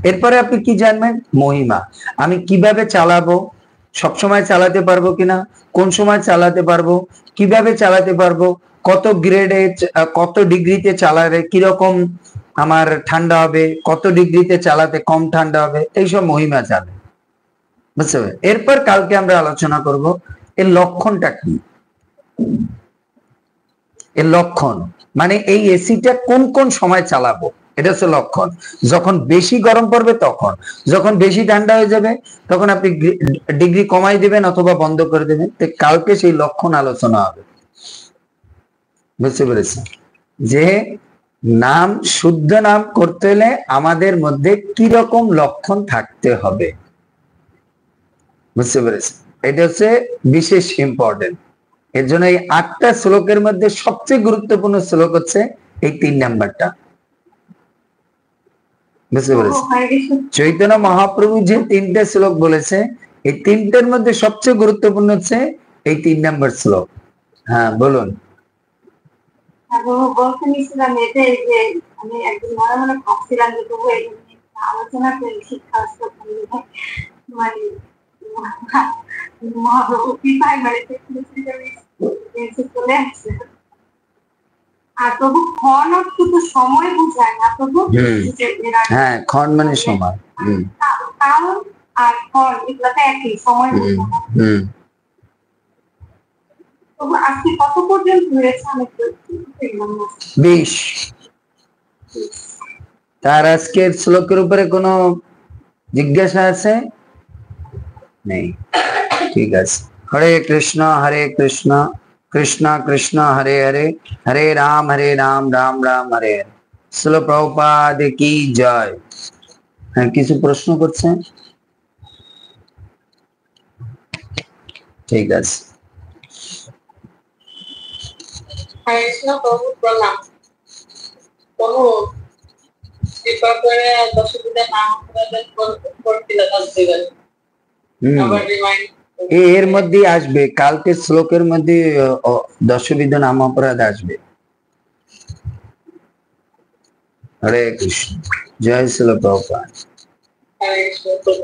এরপরে আপনি কি জানবেন? মহিমা, আমি কিভাবে চালাবো, সবসময় চালাতে পারবো কিনা, কোন সময় চালাতে পারবো, কিভাবে চালাতে পারবো, কত গ্রেডে, কত ডিগ্রিতে চালালে কিরকম আমার ঠান্ডা হবে, কত ডিগ্রিতে চালাতে কম ঠান্ডা হবে, এইসব মহিমা জানে, বুঝতে হবে। এরপর কালকে আমরা আলোচনা করব এর লক্ষণটা কি। এর লক্ষণ মানে এই এসিটা কোন কোন সময় চালাবো, এটা হচ্ছে লক্ষণ। যখন বেশি গরম পড়বে তখন, যখন বেশি ঠান্ডা হয়ে যাবে তখন আপনি ডিগ্রি কমাই দিবেন অথবা বন্ধ করে দেবেন। তো কালকে সেই লক্ষণ আলোচনা হবে, বুঝতে পেরেছি? যে নাম, শুদ্ধ নাম করতে হলে আমাদের মধ্যে কি রকম লক্ষণ থাকতে হবে, বুঝতে পেরেছি? এটা হচ্ছে বিশেষ ইম্পর্টেন্ট। এর জন্য এই 8টা শ্লোকের মধ্যে সবচেয়ে গুরুত্বপূর্ণ শ্লোক হচ্ছে এই 3 নাম্বারটা, বুঝতে পেরেছি? চৈতন্য মহাপ্রভু যে 3টে শ্লোক বলেছে, এই 3টের মধ্যে সবচেয়ে গুরুত্বপূর্ণ হচ্ছে এই 3 নাম্বার শ্লোক। হ্যাঁ বলুন। বলতে নিছিলাম এটাই যে আমি একদিন মনে মনে ভাবছিলাম যে তবু এই আলোচনা করে শিক্ষা মানে মহাপ্রভু কৃপায় মানে চলে আসছে। আর তবু ক্ষণ অর্থ তো সময় বোঝায় না, তবু হ্যাঁ, ক্ষণ মানে সময়, কারণ আর ক্ষণ এগুলো তো একই সময় বোঝায়। তবু আজকে কত পর্যন্ত হয়েছে আমি 20। তার আজকের শ্লোকের উপরে কোনো জিজ্ঞাসা আছে? নেই, ঠিক আছে। হরে কৃষ্ণ কৃষ্ণ কৃষ্ণ হরে হরে, হরে রাম রাম রাম হরে হরে। শ্রীল প্রভুপাদ কি জয়। হ্যাঁ, কিছু প্রশ্ন করছেন? ঠিক আছে। হরে কৃষ্ণ প্রভু প্রণাম। প্রভু কৃপা করে দশবিধা নাম করতে দিবেন। আবার রিমাইন্ড এর মধ্যে আসবে, কালকে শ্লোকের মধ্যে দশবিধ নাম অপরাধ আসবে। হরে কৃষ্ণ, জয় শ্রীল প্রভুপাদ। হরে কৃষ্ণ।